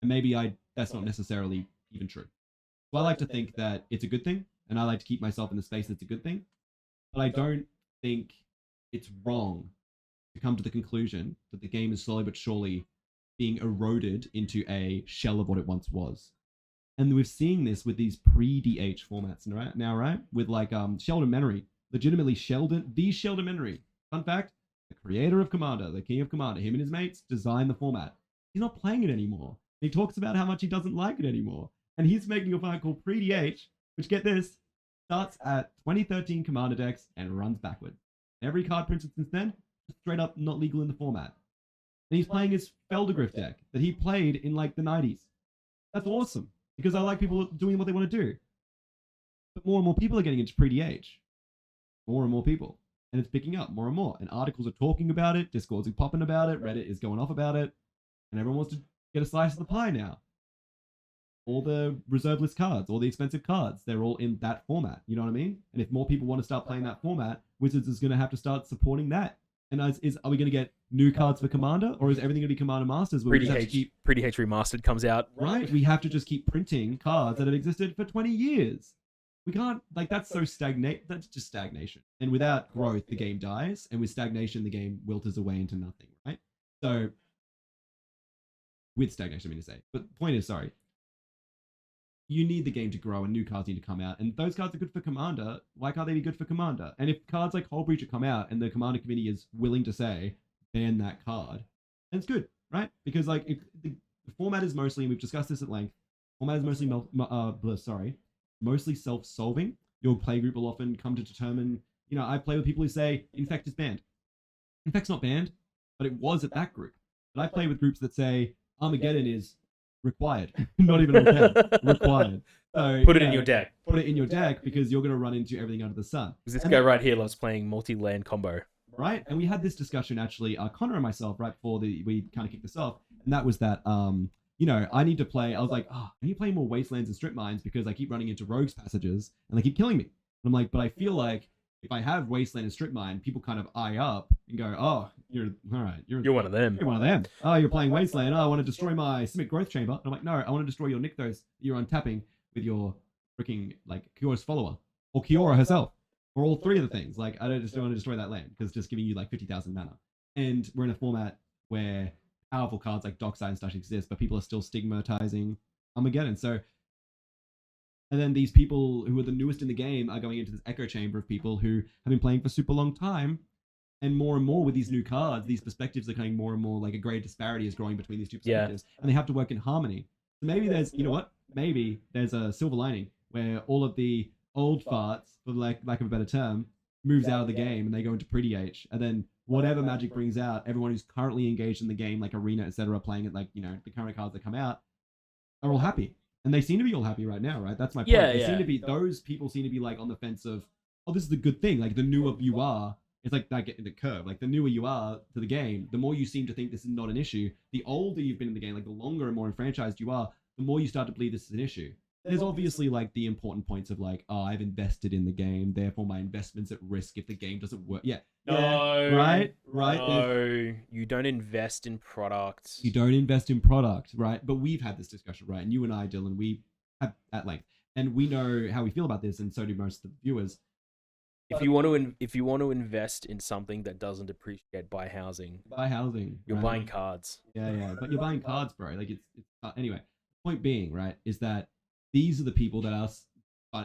And maybe that's not necessarily even true. So I like to think that it's a good thing, and I like to keep myself in the space that's a good thing. But I don't think it's wrong to come to the conclusion that the game is slowly but surely being eroded into a shell of what it once was. And we're seeing this with these pre-DH formats now, right? With like Sheldon Menery, legitimately Sheldon Menery. Fun fact, the creator of Commander, the king of Commander, him and his mates designed the format. He's not playing it anymore. He talks about how much he doesn't like it anymore. And he's making a format called pre-DH, which, get this, starts at 2013 Commander decks and runs backward. Every card printed since then, straight up not legal in the format. And he's playing his Feldergriff deck that he played in like the 90s. That's awesome, because I like people doing what they want to do. But more and more people are getting into pre-DH. More and more people. And it's picking up more and more. And articles are talking about it, Discords are popping about it, Reddit is going off about it, and everyone wants to get a slice of the pie now. All the reserve list cards, all the expensive cards, they're all in that format. You know what I mean? And if more people want to start playing that format, Wizards is going to have to start supporting that. And are we going to get new cards for Commander, or is everything going to be Commander Masters? Pre-DH Remastered comes out. Right, we have to just keep printing cards that have existed for 20 years. We can't, that's so stagnate. That's just stagnation. And without growth, the game dies. And with stagnation, the game wilters away into nothing, right? So, with stagnation, I mean to say. But the point is, you need the game to grow and new cards need to come out. And those cards are good for Commander. Why can't they be good for Commander? And if cards like Hull Breacher come out and the Commander committee is willing to say, ban that card, then it's good, right? Because if the format is mostly, and we've discussed this at length, format is mostly mostly self-solving. Your play group will often come to determine, I play with people who say Infect is banned. Infect's not banned, but it was at that group. But I play with groups that say Armageddon is required. Not even okay. Required. So Put it in your deck. Put it in your deck, because you're going to run into everything under the sun. Because this guy right here loves playing multi-land combo. Right? And we had this discussion, actually, Connor and myself, right before we kind of kicked this off. And that was that, I need to play. I was like, I need to play more Wastelands and Strip Mines, because I keep running into Rogues passages and they keep killing me. And I'm like, but I feel like if I have Wasteland and Strip Mine, people kind of eye up and go, oh, you're all right. You're one of them. You're one of them. Oh, you're playing Wasteland. Oh, I want to destroy my Simic Growth Chamber. And I'm like, no, I want to destroy your Nykthos you're untapping with your freaking, Kiora's follower. Or Kiora herself. Or all three of the things. I don't want to destroy that land, because it's just giving you 50,000 mana. And we're in a format where powerful cards like Dockside and such exist, but people are still stigmatizing Armageddon. So, and then these people who are the newest in the game are going into this echo chamber of people who have been playing for super long time. And more with these new cards, these perspectives are coming more and more, a great disparity is growing between these two perspectives. Yeah. And they have to work in harmony. So maybe there's, maybe there's a silver lining where all of the old farts, for lack of a better term, moves out of the game and they go into pre-DH. And then whatever Magic brings out, everyone who's currently engaged in the game, like Arena, etc., playing it, the current cards that come out, are all happy. And they seem to be all happy right now, right? That's my point. Yeah, They seem yeah. to be, those people seem to be like on the fence of, oh, this is the good thing. Like the newer you are, it's like that getting the curve. Like the newer you are to the game, the more you seem to think this is not an issue. The older you've been in the game, like the longer and more enfranchised you are, the more you start to believe this is an issue. There's obviously like the important points of like, oh, I've invested in the game, therefore my investment's at risk if the game doesn't work. Yeah. No. Right? No. You don't invest in products. You don't invest in product, right? But we've had this discussion, right? And you and I, Dylan, we have at length. And we know how we feel about this, and so do most of the viewers. If you want to invest in something that doesn't appreciate, buy housing. Buy housing. You're right? buying cards. Yeah. But you're buying cards, bro. Like it's anyway. Point being, right, is that these are the people that are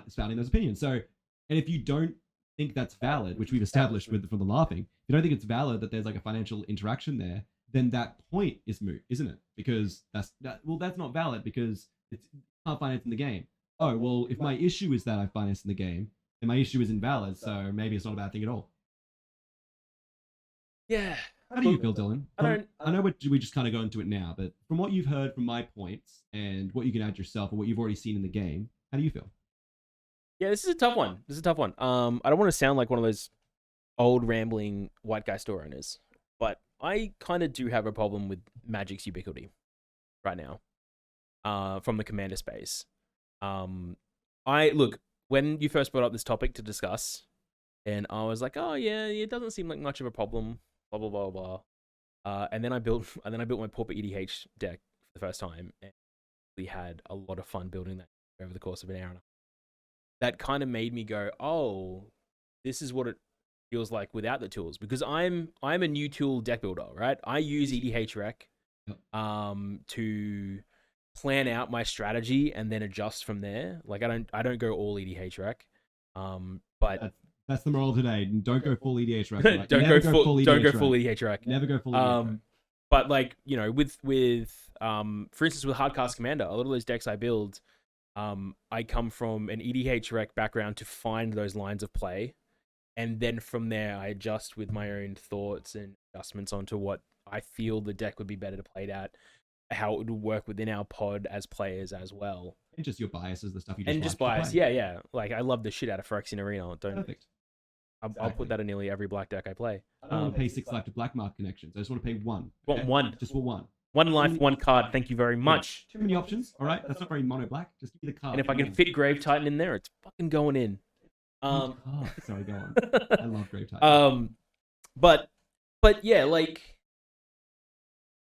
spouting those opinions. So, and if you don't think that's valid, which we've established from the laughing, if you don't think it's valid that there's like a financial interaction there, then that point is moot, isn't it? Because that's not valid because it's can't finance in the game. Oh, well, if my issue is that I financed in the game, then my issue is invalid, so maybe it's not a bad thing at all. Yeah. How do you feel, Dylan? I know we just kind of go into it now, but from what you've heard from my points and what you can add yourself and what you've already seen in the game, how do you feel? Yeah, this is a tough one. I don't want to sound like one of those old rambling white guy store owners, but I kind of do have a problem with Magic's ubiquity right now. From the commander space. Look, when you first brought up this topic to discuss, and I was like, oh yeah, it doesn't seem like much of a problem. Blah blah blah blah. And then I built my Pauper EDH deck for the first time, and we had a lot of fun building that over the course of an hour and a half. That kind of made me go, oh, this is what it feels like without the tools, because I'm a new tool deck builder, right? I use EDH Rec to plan out my strategy and then adjust from there. Like I don't go all EDH Rec. But that's the moral today. Don't go full EDH Rec. Right? Don't go full EDH Rec. Never go full EDH Rec. But like, you know, with for instance with Hardcast Commander, a lot of those decks I build, I come from an EDH Rec background to find those lines of play, and then from there I adjust with my own thoughts and adjustments onto what I feel the deck would be better to play at, how it would work within our pod as players as well. And just your biases, the stuff you just bias. Yeah. Like I love the shit out of Phyrexian Arena. Perfect. I'll put that in nearly every black deck I play. I don't want to pay 6 life to black mark connections. I just want to pay 1. Okay? One. Just for 1. 1 life, 1 card. Thank you very much. Too many options. All right, that's not very mono black. Just give me the card. And if I can fit Grave Titan in there, it's fucking going in. Sorry, go on. I love Grave Titan. But yeah, like,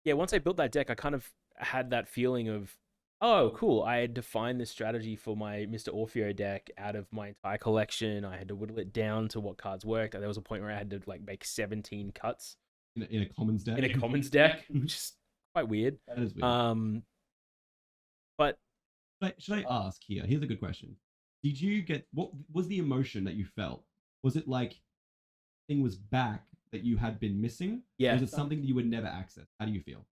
yeah. Once I built that deck, I kind of had that feeling of, oh, cool. I had defined this strategy for my Mr. Orfeo deck out of my entire collection. I had to whittle it down to what cards worked. There was a point where I had to like make 17 cuts in a commons deck. In a commons deck, which is quite weird. That is weird. But should I ask here? Here's a good question. Did you get, what was the emotion that you felt? Was it like thing was back that you had been missing? Yeah. Or was it something that you would never access? How do you feel?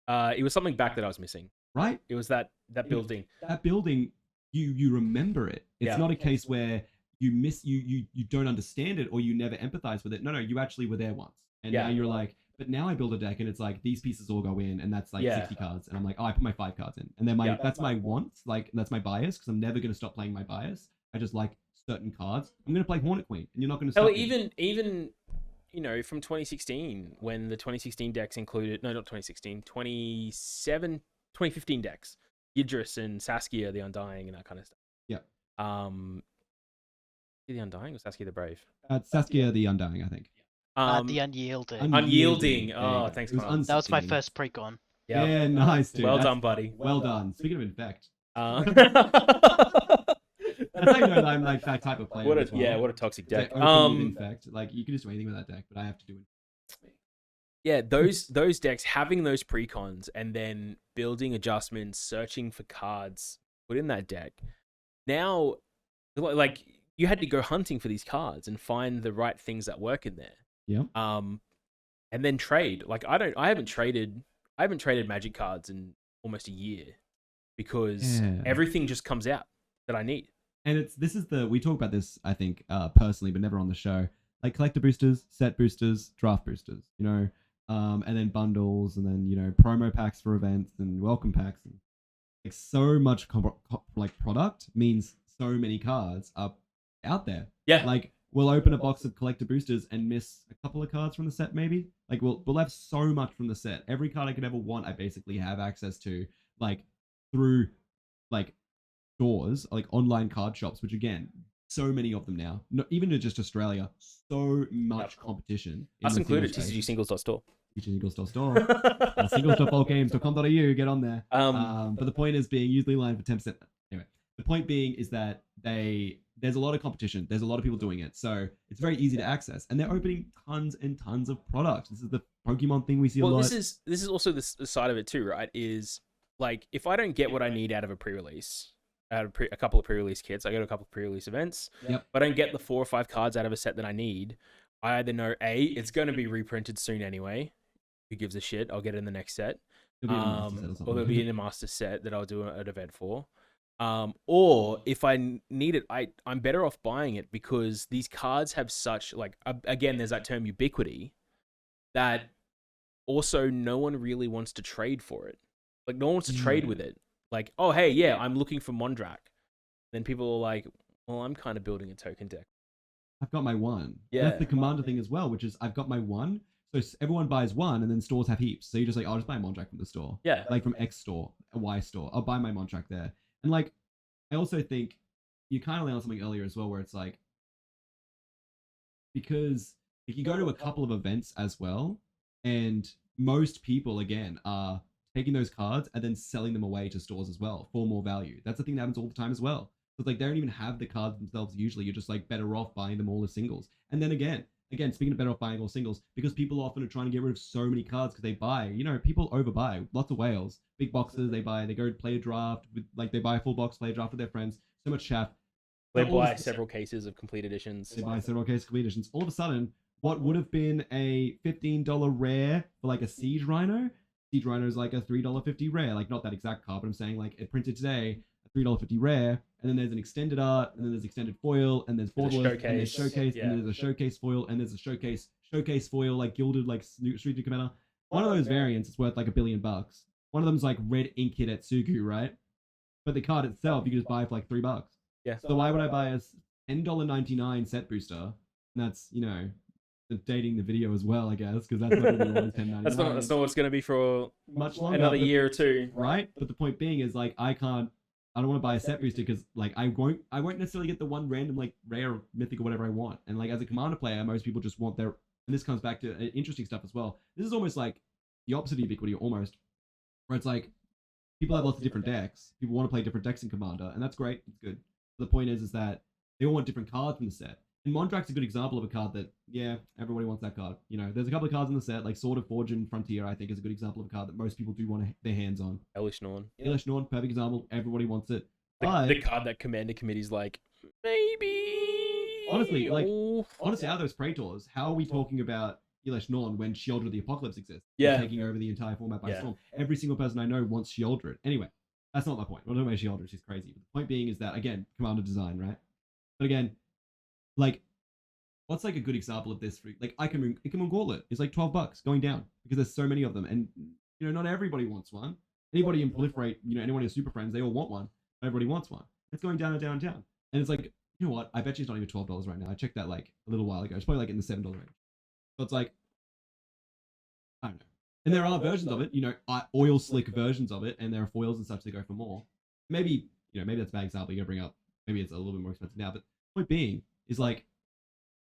It was something back that I was missing. Right? It was that building. That building, you remember it. It's not a case where you miss, you don't understand it or you never empathize with it. No, you actually were there once. And now you're like, but now I build a deck and it's like these pieces all go in and that's like 60 cards. And I'm like, oh, I put my 5 cards in. And then that's my want, like that's my bias, because I'm never going to stop playing my bias. I just like certain cards. I'm going to play Hornet Queen and you're not going to stop me. Even you know, from 2016, when the 2016 decks included, no, not 2016, 2015 decks, Yidris and Saskia the Undying and that kind of stuff. Yeah. The Undying or Saskia the Brave? Saskia the Undying, I think. The Unyielding. Unyielding. Oh, thanks, Carl. That was my first precon. Yeah, nice, dude. Well done, buddy. Well done. Speaking of infect. That's how you know that I'm like that type of player. What a toxic deck. Infect. Like you can just do anything with that deck, but I have to do it. Yeah, those decks, having those precons and then building adjustments, searching for cards put in that deck. Now, like you had to go hunting for these cards and find the right things that work in there. Yeah. And then trade. Like I haven't traded Magic cards in almost a year because everything just comes out that I need. And we talk about this, I think, personally, but never on the show. Like collector boosters, set boosters, draft boosters, you know, and then bundles, and then, you know, promo packs for events and welcome packs. And like so much like product means so many cards are out there. Yeah. Like we'll open a box of collector boosters and miss a couple of cards from the set, maybe. Like we'll have so much from the set. Every card I could ever want, I basically have access to, like through like stores, like online card shops, which again, so many of them now. Not even in just Australia, so much competition. Us included, TCG tcgsingles.store. Singles.store. Singles.volgames.com.au, get on there. But the point is being usually lined for 10%. Anyway, the point being is that there's a lot of competition. There's a lot of people doing it. So it's very easy to access. And they're opening tons and tons of products. This is the Pokemon thing we see a lot. This is also the side of it too, right? Is like, if I don't get what I need out of a pre-release, out of a couple of pre-release kits, I go to a couple of pre-release events. Yep. But I don't get the 4 or 5 cards out of a set that I need. I either know it's going to be reprinted soon anyway. Who gives a shit? I'll get it in the next set. Or there'll be in a master set that I'll do an event for. Or if I need it, I'm better off buying it, because these cards have such, like, again, there's that term ubiquity, that also no one really wants to trade for it. Like, no one wants to trade with it. Like, oh, hey, yeah, I'm looking for Mondrak. Then people are like, well, I'm kind of building a token deck. I've got my one. Yeah. That's the commander thing as well, which is I've got my one. So everyone buys one, and then stores have heaps. So you're just like, I'll just buy a Mondrak from the store. Yeah. Like from X store, a Y store. I'll buy my Mondrak there. And like, I also think you kind of learned something earlier as well, where it's like, because if you go to a couple of events as well, and most people, again, are taking those cards and then selling them away to stores as well for more value. That's the thing that happens all the time as well. So it's like, they don't even have the cards themselves usually. You're just like better off buying them all as singles. And then again, speaking of better off buying all singles, because people often are trying to get rid of so many cards because they buy, people overbuy lots of whales, big boxes, they go play a draft with, like, they buy a full box, play a draft with their friends, so much chaff. They buy several cases of complete editions. They buy several cases of complete editions. All of a sudden, what would have been a $15 rare for like a Siege Rhino is like a $3.50 rare. Like, not that exact card, but I'm saying like it printed today, a $3.50 rare, and then there's an extended art, and then there's extended foil, and there's borderless, and there's showcase, and there's a showcase foil, and there's a showcase foil, like gilded, like Street Commander. One of those variants is worth like $1 billion. One of them's like red ink hit at Suku, right? But the card itself you can just buy for like $3. Yeah. So why would I buy a $10.99 set booster? And that's, dating the video as well, I guess, because that's not going to be always $10.99. That's not what it's going to be for much longer, another year or two, right? But the point being is, like, I don't want to buy a set booster because, like, I won't necessarily get the one random, like, rare or mythic or whatever I want. And, like, as a commander player, most people just want their, and this comes back to interesting stuff as well. This is almost like the opposite of ubiquity, almost, where it's like people have lots of different decks. People want to play different decks in commander, and that's great. It's good. But the point is that they all want different cards from the set. And Mondrak's a good example of a card that, yeah, everybody wants that card. There's a couple of cards in the set, like Sword of Fortune Frontier, I think, is a good example of a card that most people do want their hands on. Elish Norn, perfect example. Everybody wants it. The card that Commander Committee's like, maybe. Honestly, out of those Praetors, how are we talking about Elesh Norn when Shearer the Apocalypse exists? Yeah. Taking over the entire format by storm. Every single person I know wants Shearer. Anyway, that's not my point. I'm not talking about Shearer, she's crazy. But the point being is that, again, commander design, right? But again, like, what's like a good example of this? Like, Ikemoon Gauntlet is like $12 going down because there's so many of them, and not everybody wants one. Anybody in Proliferate, anyone in Super Friends, they all want one. Everybody wants one. It's going down and down and down, and it's like, you know what? I bet you it's not even $12 right now. I checked that like a little while ago. It's probably like in the $7 range. So it's like, I don't know. And there are versions of it, oil slick versions of it, and there are foils and such that go for more. Maybe maybe that's a bad example you're gonna bring up. Maybe it's a little bit more expensive now, but the point being is like,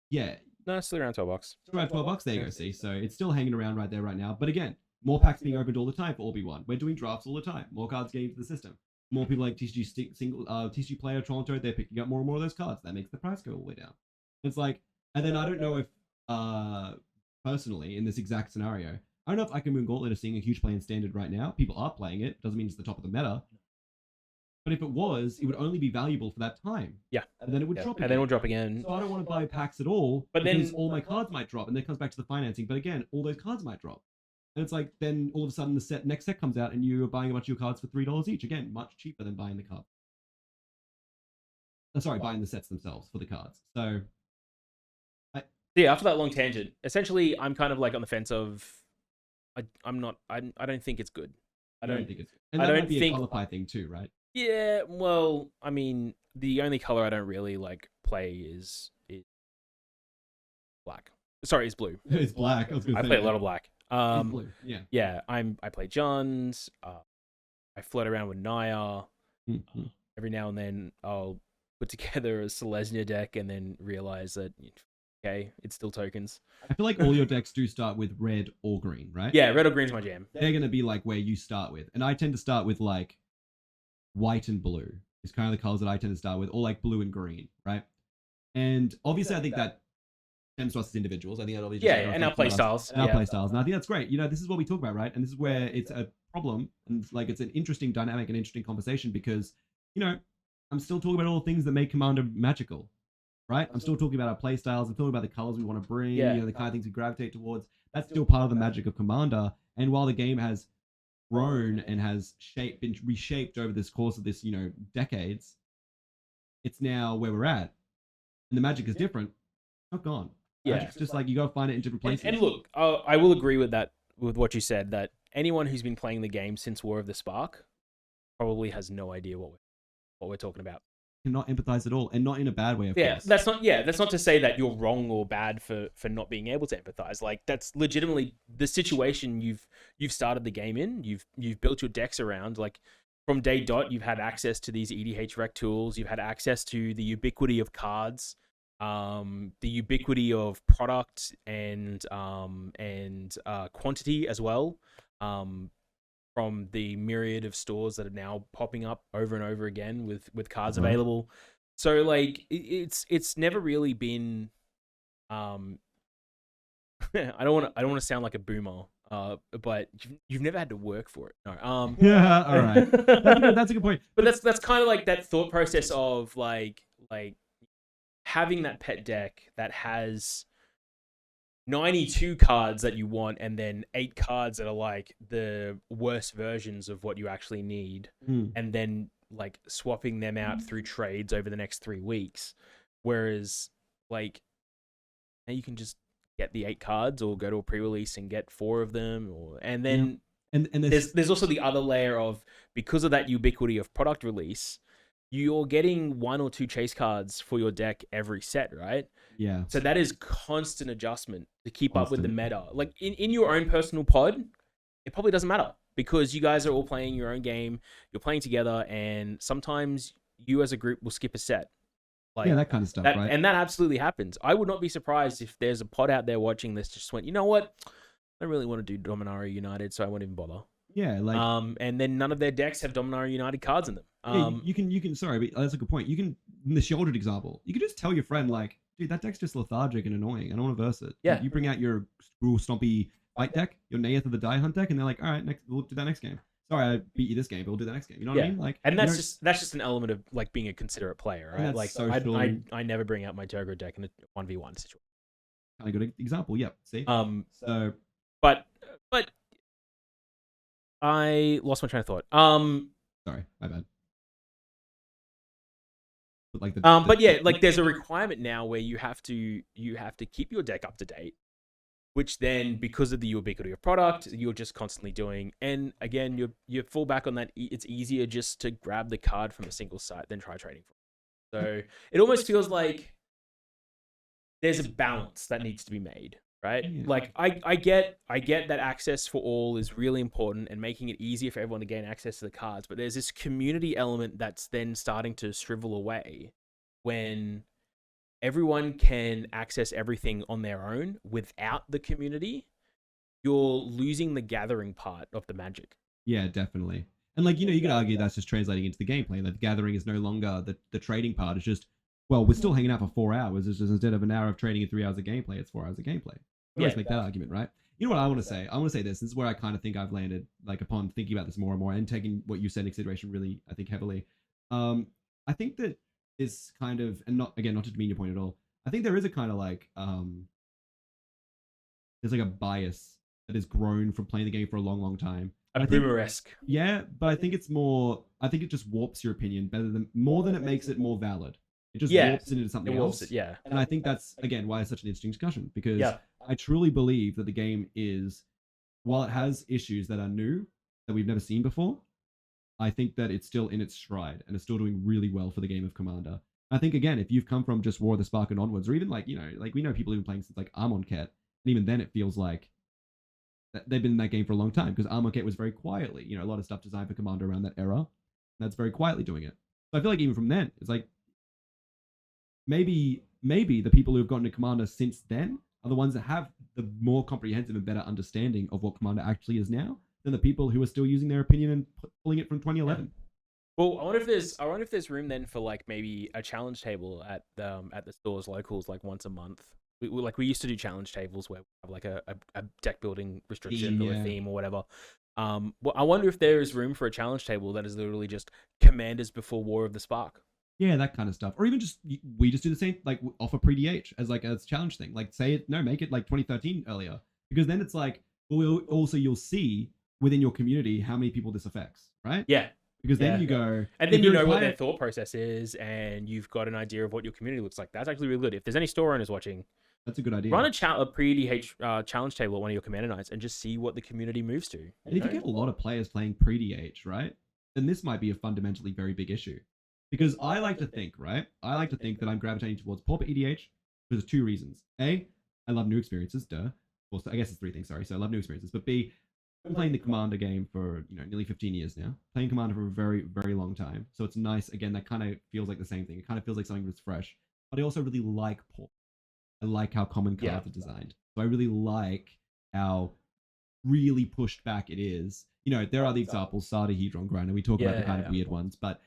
yeah. No, it's still around $12. It's around $12. There you go, see. So it's still hanging around right there right now. But again, more packs being opened all the time for RB1. We're doing drafts all the time. More cards getting into the system. More people like TCG player Toronto, they're picking up more and more of those cards. That makes the price go all the way down. It's like, and then I don't know if, personally, in this exact scenario, I don't know if Ikemoon Gauntlet is seeing a huge play in standard right now. People are playing it. Doesn't mean it's the top of the meta. But if it was, it would only be valuable for that time. Yeah. And then it would drop again. And then it would drop again. So I don't want to buy packs at all, but because then all my cards might drop, and then it comes back to the financing. But again, all those cards might drop. And it's like, then all of a sudden the next set comes out and you're buying a bunch of your cards for $3 each. Again, much cheaper than buying the card. Buying the sets themselves for the cards. So, yeah, after that long tangent, essentially I'm kind of like on the fence of, I don't think it's good. I don't don't. think it's. And I that don't might be think- a color pie thing too, right? Yeah, well, I mean, the only color I don't really like play is black. Sorry, it's blue. It's black. I was gonna I say play a lot of black. It's blue. Yeah. Yeah, I play Johns. I float around with Naya. Mm-hmm. Every now and then I'll put together a Selesnya deck and then realize that okay, it's still tokens. I feel like all your decks do start with red or green, right? Yeah, red or green's my jam. They're gonna be like where you start with, and I tend to start with like white and blue. Is kind of the colors that I tend to start with, or like blue and green, right? And obviously, I think that stems to us as individuals. I think that obviously And our play styles. and our play styles. And I think that's great. You know, this is what we talk about, right? And this is where it's a problem, and like it's an interesting dynamic and interesting conversation because, you know, I'm still talking about all the things that make Commander magical, right? I'm still talking about our play styles. I'm talking about the colors we want to bring, Yeah. you know, the kind of things we gravitate towards. That's still part of the magic of Commander. And while the game has grown and has been reshaped over this course of this, you know, decades, it's now where we're at. And the magic is different. It's not gone. Yeah. Magic's just like you gotta find it in different places. And look, I will agree with that, with what you said, that anyone who's been playing the game since War of the Spark probably has no idea what we're talking about. Cannot empathize at all, and not in a bad way, of course. That's not to say that you're wrong or bad for not being able to empathize. Like, that's legitimately the situation you've started the game in. You've built your decks around. Like, from day dot, you've had access to these EDH rec tools. You've had access to the ubiquity of cards, the ubiquity of product and quantity as well. From the myriad of stores that are now popping up over and over again with cards available. So like it's never really been I don't want to sound like a boomer, but you've never had to work for it. No. Yeah, all right. That's a good point. But that's kind of like that thought process of like having that pet deck that has 92 cards that you want and then 8 cards that are like the worst versions of what you actually need, and then like swapping them out through trades over the next 3 weeks. Whereas like now you can just get the 8 cards or go to a pre-release and get 4 of them, and then and there's also the other layer of, because of that ubiquity of product release, you're getting 1 or 2 chase cards for your deck every set, right? Yeah. So that is constant adjustment to keep up with the meta. Like in your own personal pod, it probably doesn't matter because you guys are all playing your own game. You're playing together, and sometimes you as a group will skip a set. Like, yeah, that kind of stuff, right? And that absolutely happens. I would not be surprised if there's a pod out there watching this just went, you know what? I don't really want to do Dominaria United, so I won't even bother. Yeah, like and then none of their decks have Dominaria United cards in them. yeah, you can. Sorry, but that's a good point. You can, in the shouldered example, you can just tell your friend like, dude, that deck's just lethargic and annoying. I don't want to verse it. Yeah. You bring out your Screw Stompy fight deck, your Nayeth of the Die Hunt deck, and they're like, all right, next we'll do that next game. Sorry, I beat you this game, but we'll do that next game. You know what I mean? Like, and that's just an element of like being a considerate player, right? Like social. I never bring out my Turgo deck in a 1v1 situation. Kind of good example. Yep. See. So, but I lost my train of thought. Sorry, my bad. But like but yeah, like there's a requirement now where you have to keep your deck up to date, which then, because of the ubiquity of product, you're just constantly doing. And again, you fall back on that. It's easier just to grab the card from a single site than try trading for it. So it almost feels like there's a balance that needs to be made, right? Yeah. Like I get that access for all is really important and making it easier for everyone to gain access to the cards, but there's this community element that's then starting to shrivel away when everyone can access everything on their own without the community. You're losing the gathering part of the magic. Yeah, definitely. And like, you could argue that's just translating into the gameplay. That gathering is no longer the trading part. It's just, well, we're still hanging out for 4 hours. It's just, instead of an hour of trading and 3 hours of gameplay, it's 4 hours of gameplay. You always make that argument, right? You know what I want to say? I want to say this. This is where I kind of think I've landed, like, upon thinking about this more and more and taking what you said in consideration really, I think, heavily. I think that this kind of, and not to demean your point at all, I think there is a kind of like, there's like a bias that has grown from playing the game for a long, long time. A boomer-esque. Yeah, but I think it's more, I think it just warps your opinion more than it makes it more valid. It just warps it into something else. Yeah. And I think that's, again, why it's such an interesting discussion, because I truly believe that the game is, while it has issues that are new, that we've never seen before, I think that it's still in its stride and it's still doing really well for the game of Commander. I think again, if you've come from just War of the Spark and onwards, or even like like we know people who've been playing since like Amonkhet, and even then it feels like they've been in that game for a long time because Amonkhet was very quietly, a lot of stuff designed for Commander around that era. That's very quietly doing it. So I feel like even from then, it's like maybe the people who have gotten to Commander since then are the ones that have the more comprehensive and better understanding of what Commander actually is now than the people who are still using their opinion and pulling it from 2011. Well, I wonder if there's room then for like maybe a challenge table at the stores locals like once a month. We used to do challenge tables where we have like a deck building restriction or a theme or whatever. Well, I wonder if there is room for a challenge table that is literally just Commanders before War of the Spark. Yeah, that kind of stuff. Or even just, we just do the same, like offer pre-DH as like a challenge thing. Like make it like 2013 earlier. Because then it's like, you'll see within your community how many people this affects, right? Yeah. Because then you go... And then you know what their thought process is and you've got an idea of what your community looks like. That's actually really good. If there's any store owners watching... That's a good idea. Run a pre-DH challenge table at one of your Commander nights and just see what the community moves to. And if you get a lot of players playing pre-DH, right, then this might be a fundamentally very big issue. Because I like to think, right, that I'm gravitating towards Pauper EDH for two reasons. A, I love new experiences, duh. Well, I guess it's three things, sorry. So I love new experiences. But B, I've been playing the Commander game for, nearly 15 years now. Playing Commander for a very, very long time. So it's nice, again, that kind of feels like the same thing. It kind of feels like something that's fresh. But I also really like Pauper. I like how common cards are designed. So I really like how really pushed back it is. There are the examples, Sada, Hedron, Grinder. We talk about the kind of weird ones, but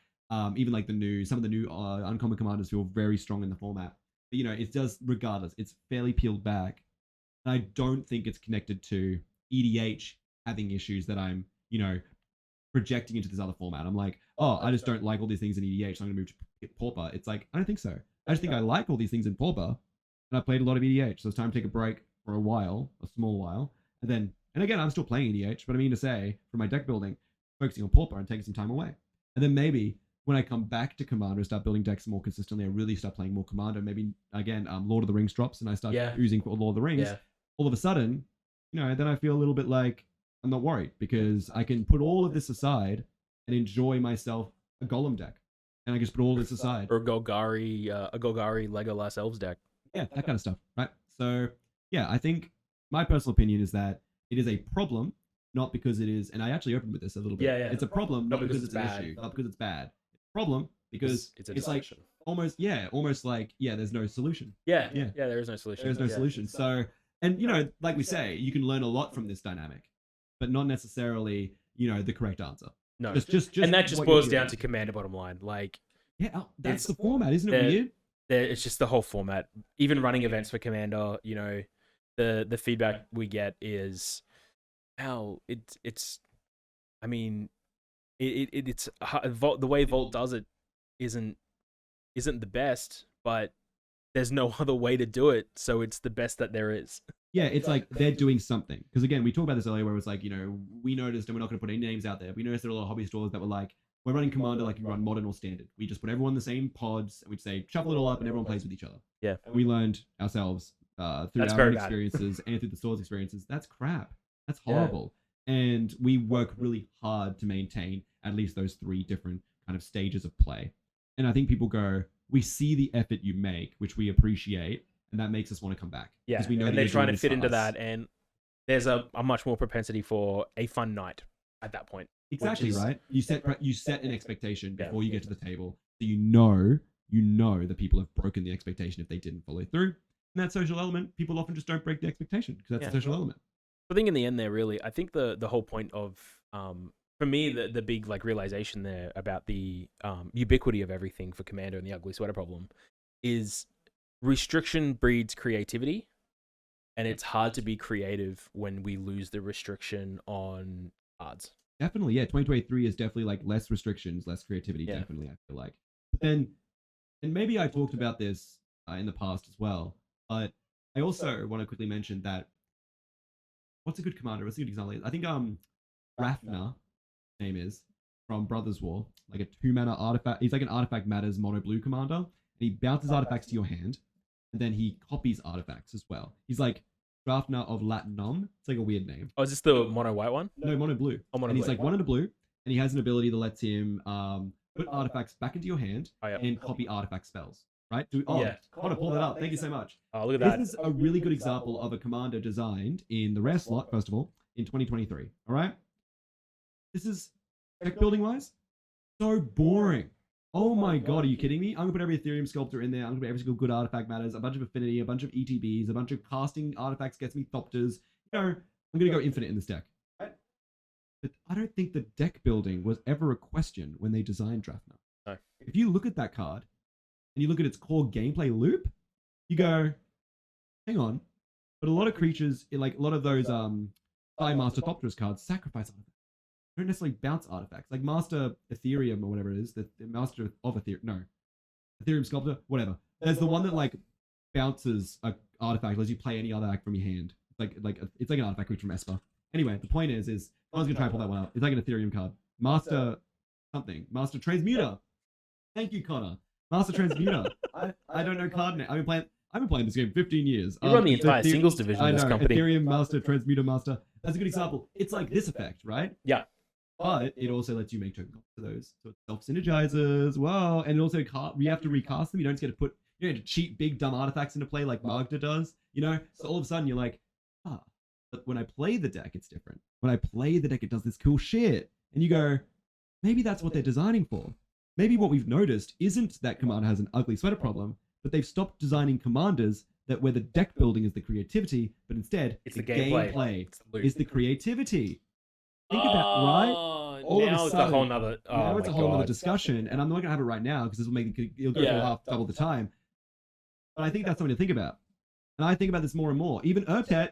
even like some of the new uncommon commanders feel very strong in the format. But, it does, regardless, it's fairly peeled back. And I don't think it's connected to EDH having issues that I'm, projecting into this other format. I'm like, oh, I just don't like all these things in EDH, so I'm going to move to Pauper. It's like, I don't think so. I just think I like all these things in Pauper. And I played a lot of EDH, so it's time to take a break for a small while. And again, I'm still playing EDH, but I mean to say, for my deck building, focusing on Pauper and taking some time away. And then maybe when I come back to Commander and start building decks more consistently, I really start playing more Commander. Maybe, again, Lord of the Rings drops and I start using Lord of the Rings. Yeah. All of a sudden, then I feel a little bit like I'm not worried because I can put all of this aside and enjoy myself a Golem deck. And I just put all this aside. Or a Golgari Legolas Elves deck. Yeah, that kind of stuff, right? So, yeah, I think my personal opinion is that it is a problem, not because it is, and I actually opened with this a little bit. Yeah. It's a problem, not because it's an issue, not because it's bad. It's a problem because it's like almost like, there's no solution. Yeah, there is no solution. There's no solution. So, and, like we say, you can learn a lot from this dynamic, but not necessarily, the correct answer. No, just and that just boils down to Commander bottom line. Like, that's the format, isn't it weird? It's just the whole format. Even running events for Commander, the feedback we get is how it's. I mean, it's the way Vault does it isn't the best, but there's no other way to do it, so it's the best that there is. Yeah, it's like they're doing something. Because again, we talked about this earlier where it was like, we noticed, and we're not going to put any names out there, we noticed there were a lot of hobby stores that were like, we're running Commander like you run Modern or Standard. We just put everyone in the same pods, and we'd say, shuffle it all up, and everyone plays with each other. Yeah. And we learned ourselves through our own experiences and through the store's experiences. That's crap. That's horrible. Yeah. And we work really hard to maintain at least those three different kind of stages of play. And I think people go, we see the effort you make, which we appreciate, and that makes us want to come back. Yeah, we know and they're trying to fit into that, and there's a much more propensity for a fun night at that point. Exactly, right? You set an expectation before you get to the table, so you know that people have broken the expectation if they didn't follow through. And that social element, people often just don't break the expectation because that's a social element. I think in the end there, really, I think the whole point of, for me, the big like realization there about the ubiquity of everything for Commander and the ugly sweater problem is restriction breeds creativity, and it's hard to be creative when we lose the restriction on cards. Definitely, yeah. 2023 is definitely like less restrictions, less creativity, definitely, I feel like. But then, and maybe I talked about this in the past as well, but I also want to quickly mention that, what's a good commander? What's a good example? I think Rafna, name is, from Brothers War, like a 2-mana artifact. He's like an artifact matters mono blue commander, and he bounces artifacts to your hand, and then he copies artifacts as well. He's like Drafner of Latinum. It's like a weird name. Oh, is this the mono white one? No, mono blue. Oh, mono And he's blue. like 1 and a blue, and he has an ability that lets him put artifacts back into your hand Oh, yeah. and copy artifact spells. Right? Yeah. I want to pull that up. Thank you so much. Oh, look at that. This is a really good example of a commander designed in the rare slot, first of all, in 2023. All right? This is, deck building wise, so boring. Oh my god, are you kidding me? I'm going to put every Ethereum sculptor in there. I'm going to put every single good artifact matters, a bunch of affinity, a bunch of ETBs, a bunch of casting artifacts gets me Thopters. You know, I'm going to go infinite in this deck. Right? But I don't think the deck building was ever a question when they designed Drafner. No. If you look at that card, and you look at its core gameplay loop, you go, hang on. But a lot of creatures, like a lot of those Fire Master Thopterus cards, sacrifice artifacts. They don't necessarily bounce artifacts. Like Master Ethereum or whatever it is, the Master of Ethereum, no. Ethereum Sculptor, whatever. There's the one that like bounces a artifact, lets you play any other act from your hand. It's like an artifact creature from Esper. Anyway, the point is I was gonna try and pull that one up. It's like an Ethereum card. Master something. Master Transmuter. Thank you, Connor. Master Transmuter. I don't know card name. I've been playing this game 15 years. You run the entire singles division I in know, this company. Ethereum Master, Transmuter Master. That's a good example. It's like this effect, right? Yeah. But it also lets you make token copies of those. So it self-synergizes. Wow. And it also, you have to recast them. You don't just get to you don't get to cheat big dumb artifacts into play like Magda does. You know? So all of a sudden you're like, but when I play the deck, it's different. When I play the deck, it does this cool shit. And you go, maybe that's what they're designing for. Maybe what we've noticed isn't that Commander has an ugly sweater problem, but they've stopped designing commanders where the deck building is the creativity, but instead It's the gameplay. It's the creativity. Think about, right? All of a Now it's a sudden- whole nother. Oh now my it's a whole God. other discussion, and I'm not going to have it right now because this will it'll go for double the time. But I think that's something to think about. And I think about this more and more. Even Urtet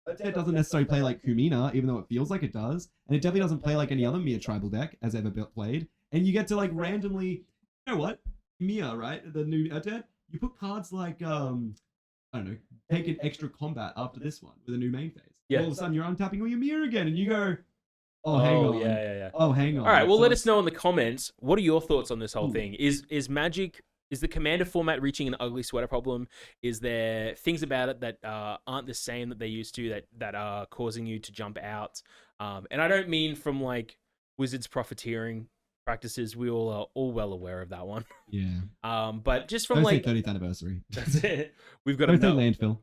doesn't necessarily play like Kumina, even though it feels like it does. And it definitely doesn't play like any other Mia tribal deck as ever played. And you get to like randomly, you know what? Mia, right? The new Urtet, you put cards like, I don't know, take an extra combat after this one with a new main phase. Yeah. All of a sudden you're untapping all your Mia again, and you go, oh, hang on. Yeah. Oh, hang on. All right, well, So let us know in the comments. What are your thoughts on this whole thing? Is Magic, is the Commander format reaching an ugly sweater problem? Is there things about it that aren't the same that they used to that are causing you to jump out? And I don't mean from like Wizards profiteering practices. We all are all well aware of that one. Yeah. But just from Don't like say 30th anniversary. that's it. We've got Don't say enough. landfill.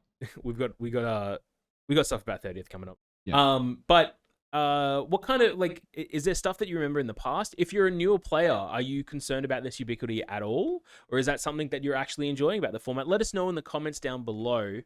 we got stuff about 30th coming up. Yeah. But what kind of like is there stuff that you remember in the past? If you're a newer player, are you concerned about this ubiquity at all, or is that something that you're actually enjoying about the format? Let us know in the comments down below.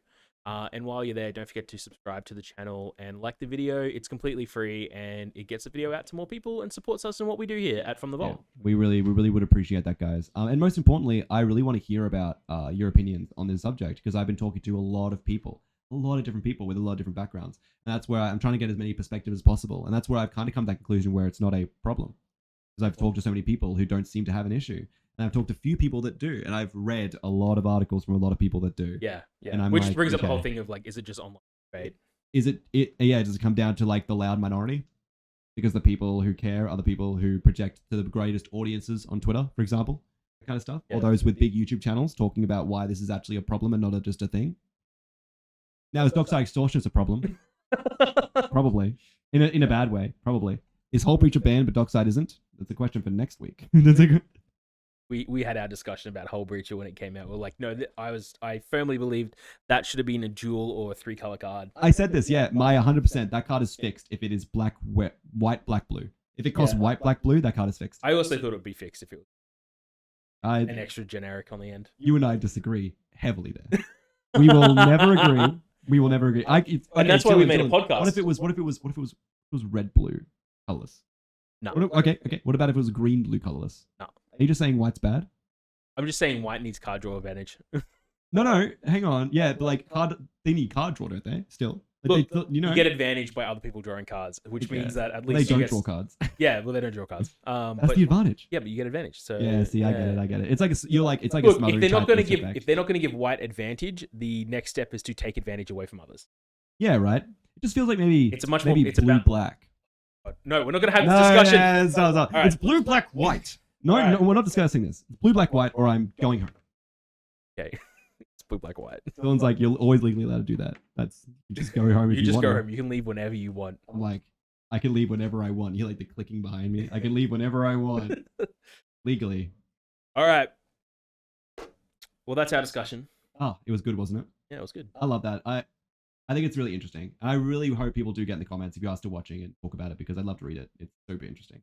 And while you're there, don't forget to subscribe to the channel and like the video. It's completely free and it gets the video out to more people and supports us in what we do here at From the Vault. Yeah, we really would appreciate that, guys. And most importantly, I really want to hear about your opinions on this subject because I've been talking to a lot of people, a lot of different people with a lot of different backgrounds. And that's where I'm trying to get as many perspectives as possible. And that's where I've kind of come to that conclusion where it's not a problem. Because I've talked to so many people who don't seem to have an issue. And I've talked to a few people that do. And I've read a lot of articles from a lot of people that do. Yeah. And I'm Which like, brings up the whole okay. thing of like, is it just online debate? Does it come down to like the loud minority? Because the people who care are the people who project to the greatest audiences on Twitter, for example, that kind of stuff. Yeah. Or those with big YouTube channels talking about why this is actually a problem and not just a thing. Now, is dockside extortion a problem? Probably. In a bad way, probably. Is Whole Breach a ban, but dockside isn't? That's a question for next week. We had our discussion about Hull Breacher when it came out. We're like, no, I firmly believed that should have been a dual or a 3-color card. I said this, yeah. My 100%. That card is fixed if it is white, black, blue. If it costs white, black, blue, that card is fixed. I also thought it would be fixed if it was an I, extra generic on the end. you and I disagree heavily there. We will never agree. We will never agree. And that's why we made a podcast. What if it was red, blue, colorless? No. Okay. What about if it was green, blue, colorless? No. Are you just saying white's bad? I'm just saying white needs card draw advantage. No. Hang on. Yeah, but like they need card draw, don't they? Still, Look, you know, you get advantage by other people drawing cards, which Yeah. means that at they least you don't get... draw cards. Yeah, well, they don't draw cards. That's But the advantage. yeah, but you get advantage. So Yeah. See, I get it. It's like it's like Look, a smothering if they're not type going to give effect. if they're not going to give white advantage, the next step is to take advantage away from others. Yeah, right. It just feels like maybe It's a much maybe more. It's blue, about black. No, we're not going to have this discussion. Yeah, stop. right. It's blue, black, white. No, All right. no, we're not discussing this. It's blue, black, white, or I'm going home. Okay. blue, black, white. Someone's like, you're always legally allowed to do that. That's you just go home if You you just want. go to. home. You can leave whenever you want. I'm like, I can leave whenever I want. You hear like the clicking behind me. I can leave whenever I want. Legally. All right. Well, that's our discussion. Oh, it was good, wasn't it? Yeah, it was good. I love that. I think it's really interesting. And I really hope people do get in the comments if you are still watching and talk about it because I'd love to read it. It's super interesting.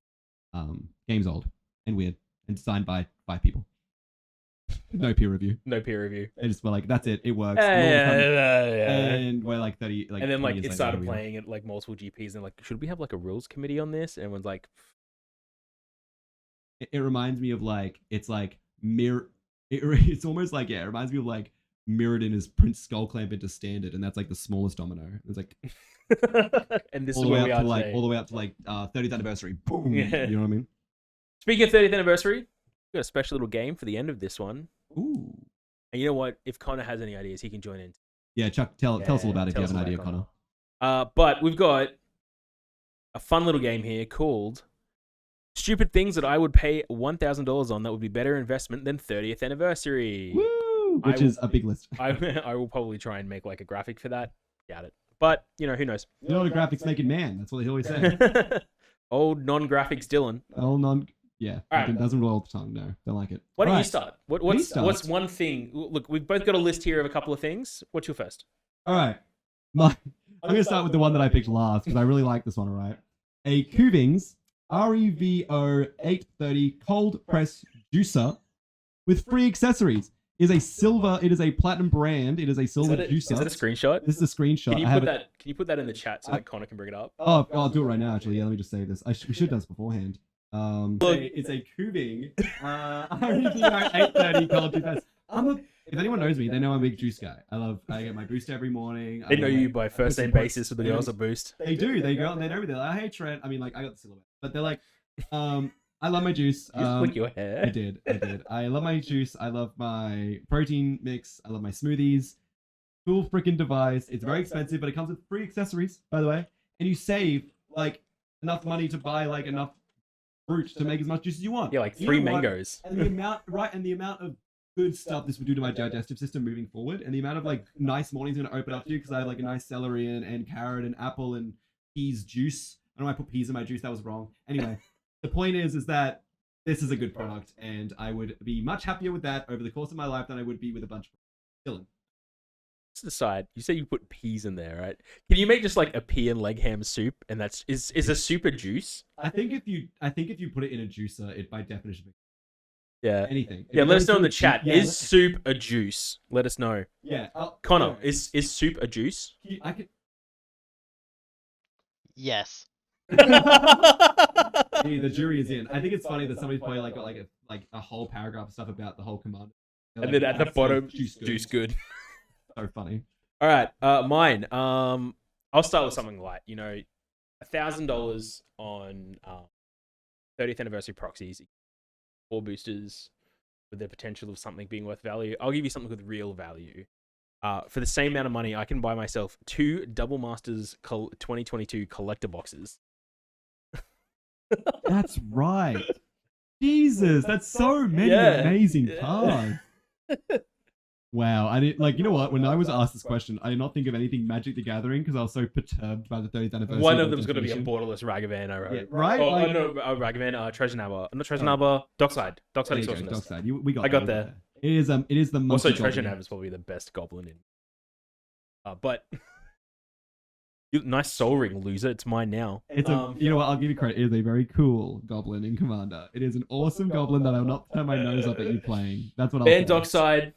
Game's old and weird and designed by 5 people. No peer review. No peer review. They just were like, that's it. It works. Yeah. And we're like 30, like, And then 20 like years it later, started we are. playing at like multiple GPs and like, should we have like a rules committee on this? And everyone's like, It reminds me of like, it's like mirror. It's almost like, yeah, it reminds me of like Mirrodin is Prince Skullclamp into standard, and that's like the smallest domino. It's like and this all is the way where we up are to like today. all the way up to like 30th anniversary. Boom. Yeah. You know what I mean? Speaking of 30th anniversary, we got a special little game for the end of this one. Ooh. And you know what? If Connor has any ideas, he can join in. Yeah, Chuck, tell us all about it if tell you have us an about idea, it, Connor. But we've got a fun little game here called Stupid Things That I Would Pay $1,000 On That Would Be Better Investment Than 30th Anniversary. Woo! Which is a big list. I will probably try and make like a graphic for that. Doubt it. But, you know, who knows? You know what a graphics making man? That's what he always said. Old non-graphics Dylan. Oh, yeah. All right. It doesn't roll off the tongue. No, don't like it. Why don't All you right. start? Me start? What's one thing? Look, we've both got a list here of a couple of things. What's your first? All right. I'm going to start with the one that I picked last because I really like this one, all right? A Kuvings REVO 830 cold press juicer with free accessories. It is a platinum brand. It is a silver juicer. Is that a screenshot? This is a screenshot. Can you put that in the chat so that Connor can bring it up? Oh, I'll do it right now, actually. Yeah, let me just save this. We should have done this beforehand. It's a Kuving REVO 830 cold juicer. If anyone knows me, they know I'm a big juice guy. I get my boost every morning. They know you by first name basis with the girls at Boost. They do. They go out and they know me. They're like, hey, Trent. I mean, like, I got the silhouette. But they're like, I love my juice. You just flick your hair. I did. I love my juice. I love my protein mix. I love my smoothies. Cool freaking device. It's very expensive, but it comes with free accessories, by the way. And you save, like, enough money to buy, like, enough fruit to make as much juice as you want. Yeah, like You 3 know what? mangoes. And the amount of good stuff this would do to my digestive system moving forward, and the amount of like nice mornings I'm gonna open up to because I have like a nice celery and carrot and apple and peas juice. I don't know why I put peas in my juice, that was wrong. Anyway, the point is that this is a good product, and I would be much happier with that over the course of my life than I would be with a bunch of Dylan. To the side, you say you put peas in there, right? Can you make just like a pea and leg ham soup, and that's is a soup a juice? I think if you put it in a juicer, it by definition Yeah. anything. Yeah, If let you us know go in the to a chat. ju- yeah, Is soup a juice? Let us know. yeah. Connor, no, is soup a juice? I could. Yes. Hey, the jury is in. I think it's funny that somebody's probably like got like a whole paragraph of stuff about the whole command. They're And like, then at the "That's bottom, juice juice good. So funny. All right, mine. I'll start with something light. You know, $1,000 on 30th anniversary proxies, 4 boosters with the potential of something being worth value. I'll give you something with real value. For the same amount of money, I can buy myself 2 Double Masters 2022 collector boxes. That's right. Jesus, that's so many Yeah. amazing Yeah. cards. Wow, I didn't like. You know what? When I was asked this question, I did not think of anything Magic the Gathering because I was so perturbed by the 30th anniversary. One of them's going to be a definition. borderless Ragavan, I wrote. Yeah, right? Oh, Like- no, Ragavan, Treasure Nabber. Not Treasure Nabber, Dockside. There you go, Extortionist. Dockside. We got. I got there. there. It is the monkey Also, Treasure goblin. Nab is probably the best goblin in. But nice Soul Ring, loser. It's mine now. It's you know what? I'll give you credit. It is a very cool goblin in Commander. It is an awesome goblin that I will not turn my nose up at you playing. That's what I'll Ban say. Dockside.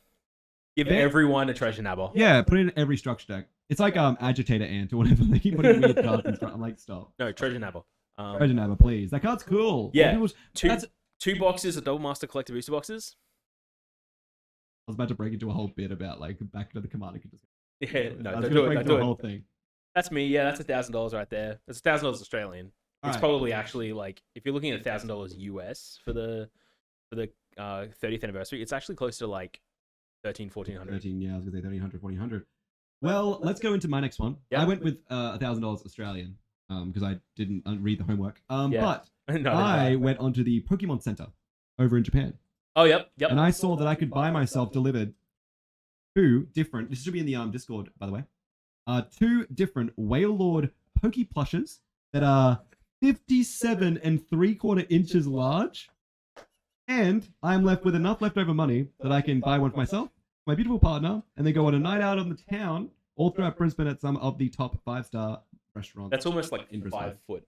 Give Ban- everyone a Treasure Nabber. Yeah, put it in every structure deck. It's like Agitator Ant or whatever. They keep putting weird cards in. I'm like, stop. No, Treasure Nabber. Treasure Nabber, please. That card's cool. Yeah. People's- Two, that's- two boxes of Double Master Collector Booster boxes. I was about to break into a whole bit about like back to the Commander. Yeah, no, I was don't gonna do it. break Don't into do a it. whole thing. That's me. Yeah, that's $1,000 right there. That's $1,000 Australian. It's Alright. probably actually like if you're looking at $1,000 US for the 30th anniversary, it's actually close to like 1,400. 13, yeah, I was gonna say 1,300, 1,400. Well, let's go into my next one. Yeah. I went with $1,000 Australian because I didn't read the homework. Yeah. But No, I went onto the Pokemon Center over in Japan, Oh, yep. and I saw that I could buy myself delivered two different. This should be in the Discord, by the way. Two different Whale Lord Pokey plushes that are 57 3/4 inches large, and I'm left with enough leftover money that I can buy one for myself, my beautiful partner, and then go on a night out on the town all throughout Brisbane at some of the top 5-star restaurants. That's almost like in Brisbane. 5 foot.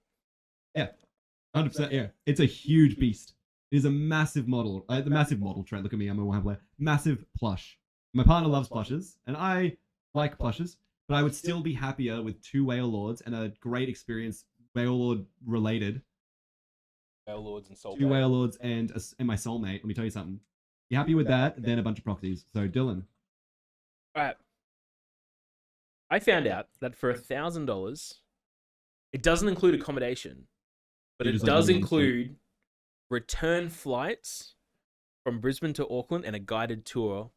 100%. Yeah, it's a huge beast. It is a massive model. The massive model, Trent. Look at me. I'm a Warhammer player. Massive plush. My partner loves plushes, and I like plushes, but I would still be happier with two Whale Lords and a great experience, Whale Lord related. Whale Lords and Soul. Two Whale Lords and my soulmate. Let me tell you something. You happy with that? Then a bunch of proxies. So Dylan. All right. I found out that for $1,000, it doesn't include accommodation, but You it just, like, does live on the street. include return flights from Brisbane to Auckland and a guided tour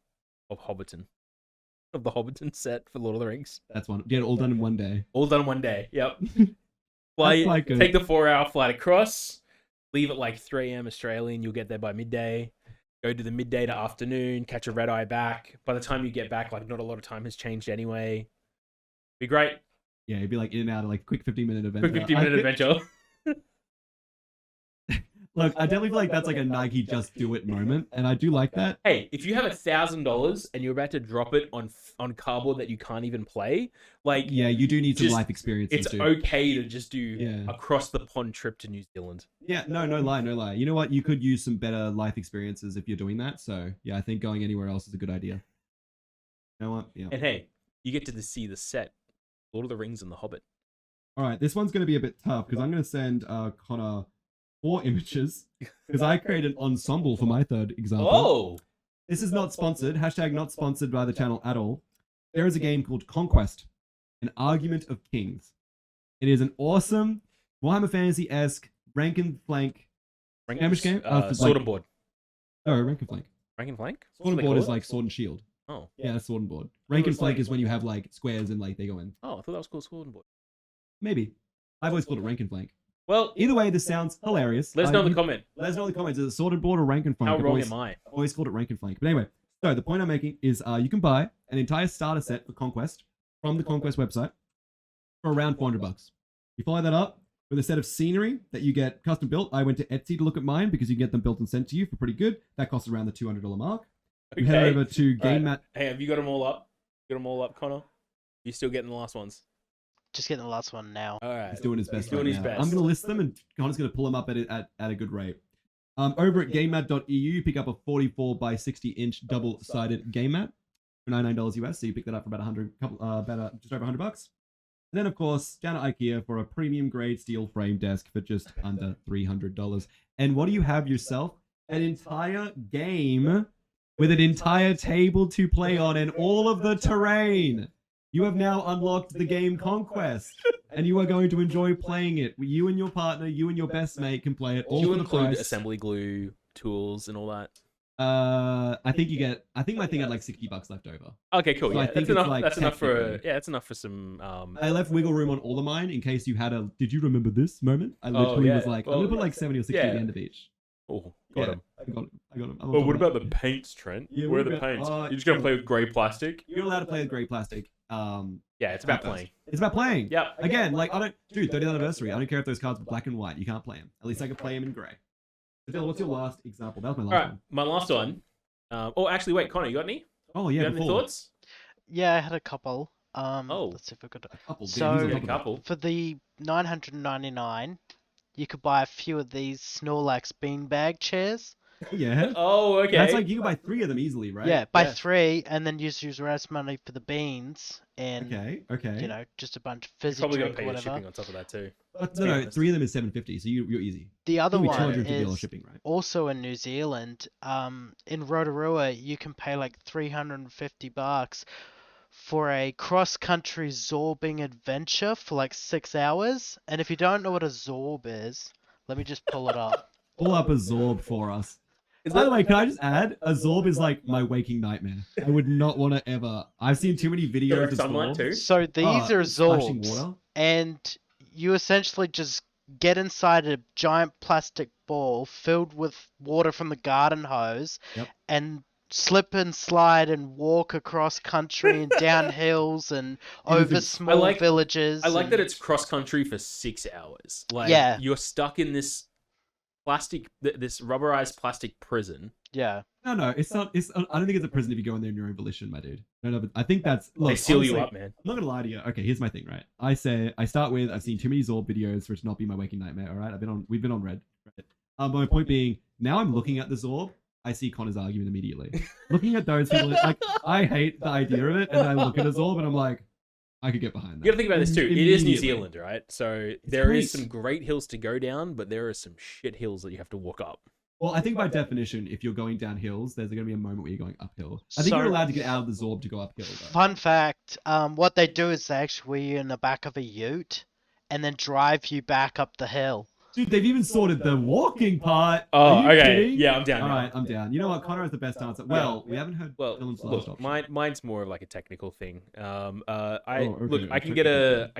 of Hobbiton, of the Hobbiton set for Lord of the Rings. That's one. Get it all done in one day. All done in one day. Yep. Fly, quite good. take the 4-hour flight across, leave at like 3 a.m. Australian. You'll get there by midday. Go to the midday to afternoon, catch a red eye back. By the time you get back, like not a lot of time has changed anyway. Be great. Yeah, it'd be like in and out of like quick 15-minute adventure. Quick 15-minute adventure. Look, I definitely feel like that's like a Nike just do it moment, and I do like that. Hey, if you have $1,000 and you're about to drop it on cardboard that you can't even play, like Yeah, you do need some Just- life experiences it's too. okay to just do Yeah. across the pond trip to New Zealand. Yeah, no lie. You know what? You could use some better life experiences if you're doing that. So yeah, I think going anywhere else is a good idea. You know what? Yeah. And hey, you get to see the set, Lord of the Rings and the Hobbit. All right, this one's going to be a bit tough because I'm going to send Connor 4 images because I created an ensemble for my third example. Oh, This is not sponsored. Hashtag not sponsored by the channel at all. There is a game called Conquest, an Argument of Kings. It is an awesome Warhammer Fantasy-esque rank and flank. Damage game? Sword and Board. Oh, rank and flank. Rank and flank? Sword and They board call is it? like sword and shield. Oh. Yeah, that's sword and board. Rank and was flank like- is when you have like squares and like they go in. Oh, I thought that was called Sword and Board. Maybe. I've always called it rank and flank. Well, Either way, this sounds hilarious. let us know in the You- comment. Let us know in the comments. Is it sword and board or rank and flank? How I've wrong always, am I? I've always called it rank and flank. But anyway, so the point I'm making is you can buy an entire starter set for Conquest from the Conquest website for around $400. You follow that up with a set of scenery that you get custom built. I went to Etsy to look at mine because you can get them built and sent to you for pretty good. That costs around the $200 mark. You head over to Game Mat. Hey, have you got them all up? Got them all up, Connor? You still getting the last ones? Just getting the last one now. All right. He's doing his best. He's doing right his now. best. I'm going to list them, and Connor's going to pull them up at a good rate. Over at GameMat.eu, you pick up a 44 by 60 inch double-sided game mat for $99 US. So you pick that up for about just over $100. And then, of course, down at IKEA for a premium grade steel frame desk for just under $300. And what do you have yourself? An entire game with an entire table to play on and all of the terrain. You have now unlocked the game Conquest, and you are going to enjoy playing it. You and your partner, you and your best mate can play it all Do you for the include price. assembly glue, tools, and all that? I think my thing had like $60 left over. Okay, cool. So I Yeah, think that's it's enough. like That's enough for. technically- Yeah, it's enough for some. I left wiggle room on all of mine in case you had a. Did you remember this moment? I literally yeah. was like, I'm gonna put like 70 or 60 at yeah. the end of each. Oh, Yeah, got him. I got him. Oh, what about the paints, Trent? Yeah, Where are what the about- paints? oh, You're just gonna play with grey plastic? You're allowed to play with grey plastic. Yeah, it's about playing. It's about playing. Yep. Again, like I don't, dude, 30th anniversary. I don't care if those cards were black and white. You can't play them. At least I can play them in grey. So Dylan, what's your last example? That was my All last right, one. my last one. Oh, actually, wait, Connor, you got any? Oh You yeah, got any before. thoughts? Yeah, I had a couple. Oh. Let's see if I got A couple. dude, So- who's on Yeah, top a of that? couple. for the 999. You could buy a few of these Snorlax beanbag chairs. Yeah. Oh, okay. That's like you can buy 3 of them easily, right? Yeah, buy Yeah. 3 and then use your rest money for the beans and Okay. you know just a bunch of You're fizzy probably gonna drink pay or your whatever. shipping on top of that too. But no, 3 of them is $750, so you're easy. The other It'll be one $250 is shipping, right? also in New Zealand. In Rotorua, you can pay like $350 for a cross-country zorbing adventure for like 6 hours. And if you don't know what a zorb is, let me just pull it up. Pull up a Zorb for us. Is By the that- way, can I just add, a Zorb is like my waking nightmare. I would not want to ever. I've seen too many videos Direct of sunlight Zorbs. too? So these are splashing zorbs, water. and you essentially just get inside a giant plastic ball filled with water from the garden hose, Yep. and slip and slide and walk across country and down hills and It was over a- small villages. I like that and- it's cross country for 6 hours. Like, Yeah. you're stuck in this this rubberized plastic prison. Yeah. No, it's not. I don't think it's a prison if you go in there in your own volition, my dude. No, but I think that's. Look, They seal you honestly, up, man. I'm not gonna lie to you. Okay, here's my thing, right? I start with I've seen too many Zorb videos for it to not be my waking nightmare. All right, we've been on Reddit. But my point being, now I'm looking at the Zorb, I see Connor's argument immediately. Looking at those people, like I hate the idea of it, and I look at a Zorb and I'm like, I could get behind that. You gotta think about this too. It is New Immediately. Zealand, right? So there is great. some great hills to go down, but there are some shit hills that you have to walk up. Well, I think by definition, if you're going down hills, there's going to be a moment where you're going uphill. I think you're allowed to get out of the Zorb to go uphill, though. Fun fact, what they do is they actually you in the back of a ute and then drive you back up the hill. Dude, they've even sorted the walking part. Oh, Are you okay. kidding? Yeah, I'm down. All now. right, I'm down. You know what? Connor has the best answer. Well, we haven't heard Well, Dylan's last look, option. mine's more of like a technical thing. I okay, can get a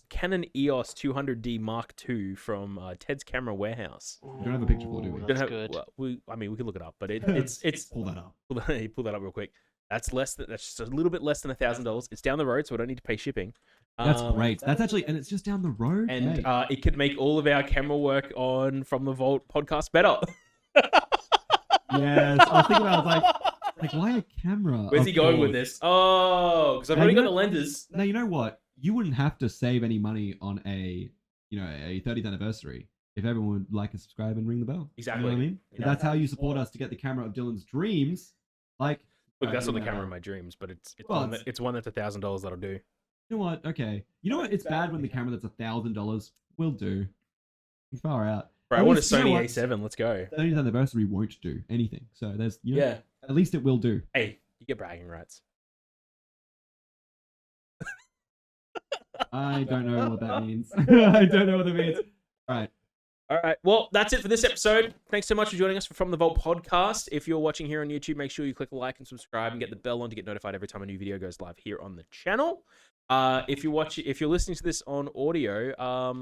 Canon EOS 200D Mark II from Ted's Camera Warehouse. We don't have a picture for, do we? Ooh, Don't That's have- good. Well, we could look it up, but it's Pull that up. pull that up real quick. That's just a little bit less than $1,000. It's down the road, so I don't need to pay shipping. That's great. That's actually, and it's just down the road. And mate. it could make all of our camera work on From the Vault podcast better. Yes, I was thinking about. I was like, why a camera? Where's Of he going with course. this? Oh, because I've already got the lenses. Now you know what? You wouldn't have to save any money on a 30th anniversary if everyone would like and subscribe and ring the bell. Exactly. You know what I mean? If Yeah. that's how you support us to get the camera of Dylan's dreams. Like, Look, that's not alright, the camera of my dreams, but it's Well, one that's $1,000 that'll do. You know what? Okay. You know what? It's bad when the camera that's $1,000 will do. Far out. Bro, I At want a least, you know Sony what? A7. Let's go. 30th anniversary won't do anything. So there's, Yeah. at least it will do. Hey, you get bragging rights. I don't know what that means. I don't know what that means. All right. All right. Well, that's it for this episode. Thanks so much for joining us for From the Vault podcast. If you're watching here on YouTube, make sure you click like and subscribe and get the bell on to get notified every time a new video goes live here on the channel. If you're listening to this on audio,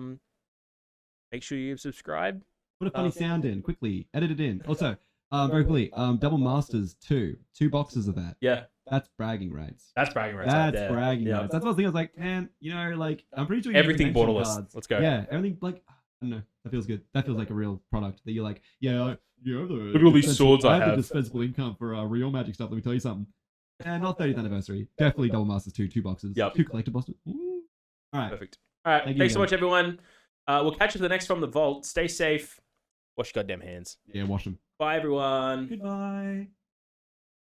make sure you subscribe. Put a funny sound in quickly. Edit it in. Also, very quickly, Double Masters 2 boxes of that. Yeah, That's bragging rights. that's bragging rights. right That's there. bragging Yeah. rights. That's what I was thinking. I was like, man, like I'm pretty sure you can Everything mention borderless. cards. Let's go. Yeah, everything like I don't know. That feels good. That feels like a real product that you're like, yeah, Look at all these swords I have. have. The dispensable income for real magic stuff. Let me tell you something. And not 30th anniversary. Definitely Double Masters 2 boxes. Yep. 2 collector boxes. Ooh. All right. Perfect. All right. Thank you Thanks so again. much, everyone. We'll catch you for the next From the Vault. Stay safe. Wash your goddamn hands. Yeah, wash them. Bye, everyone. Goodbye.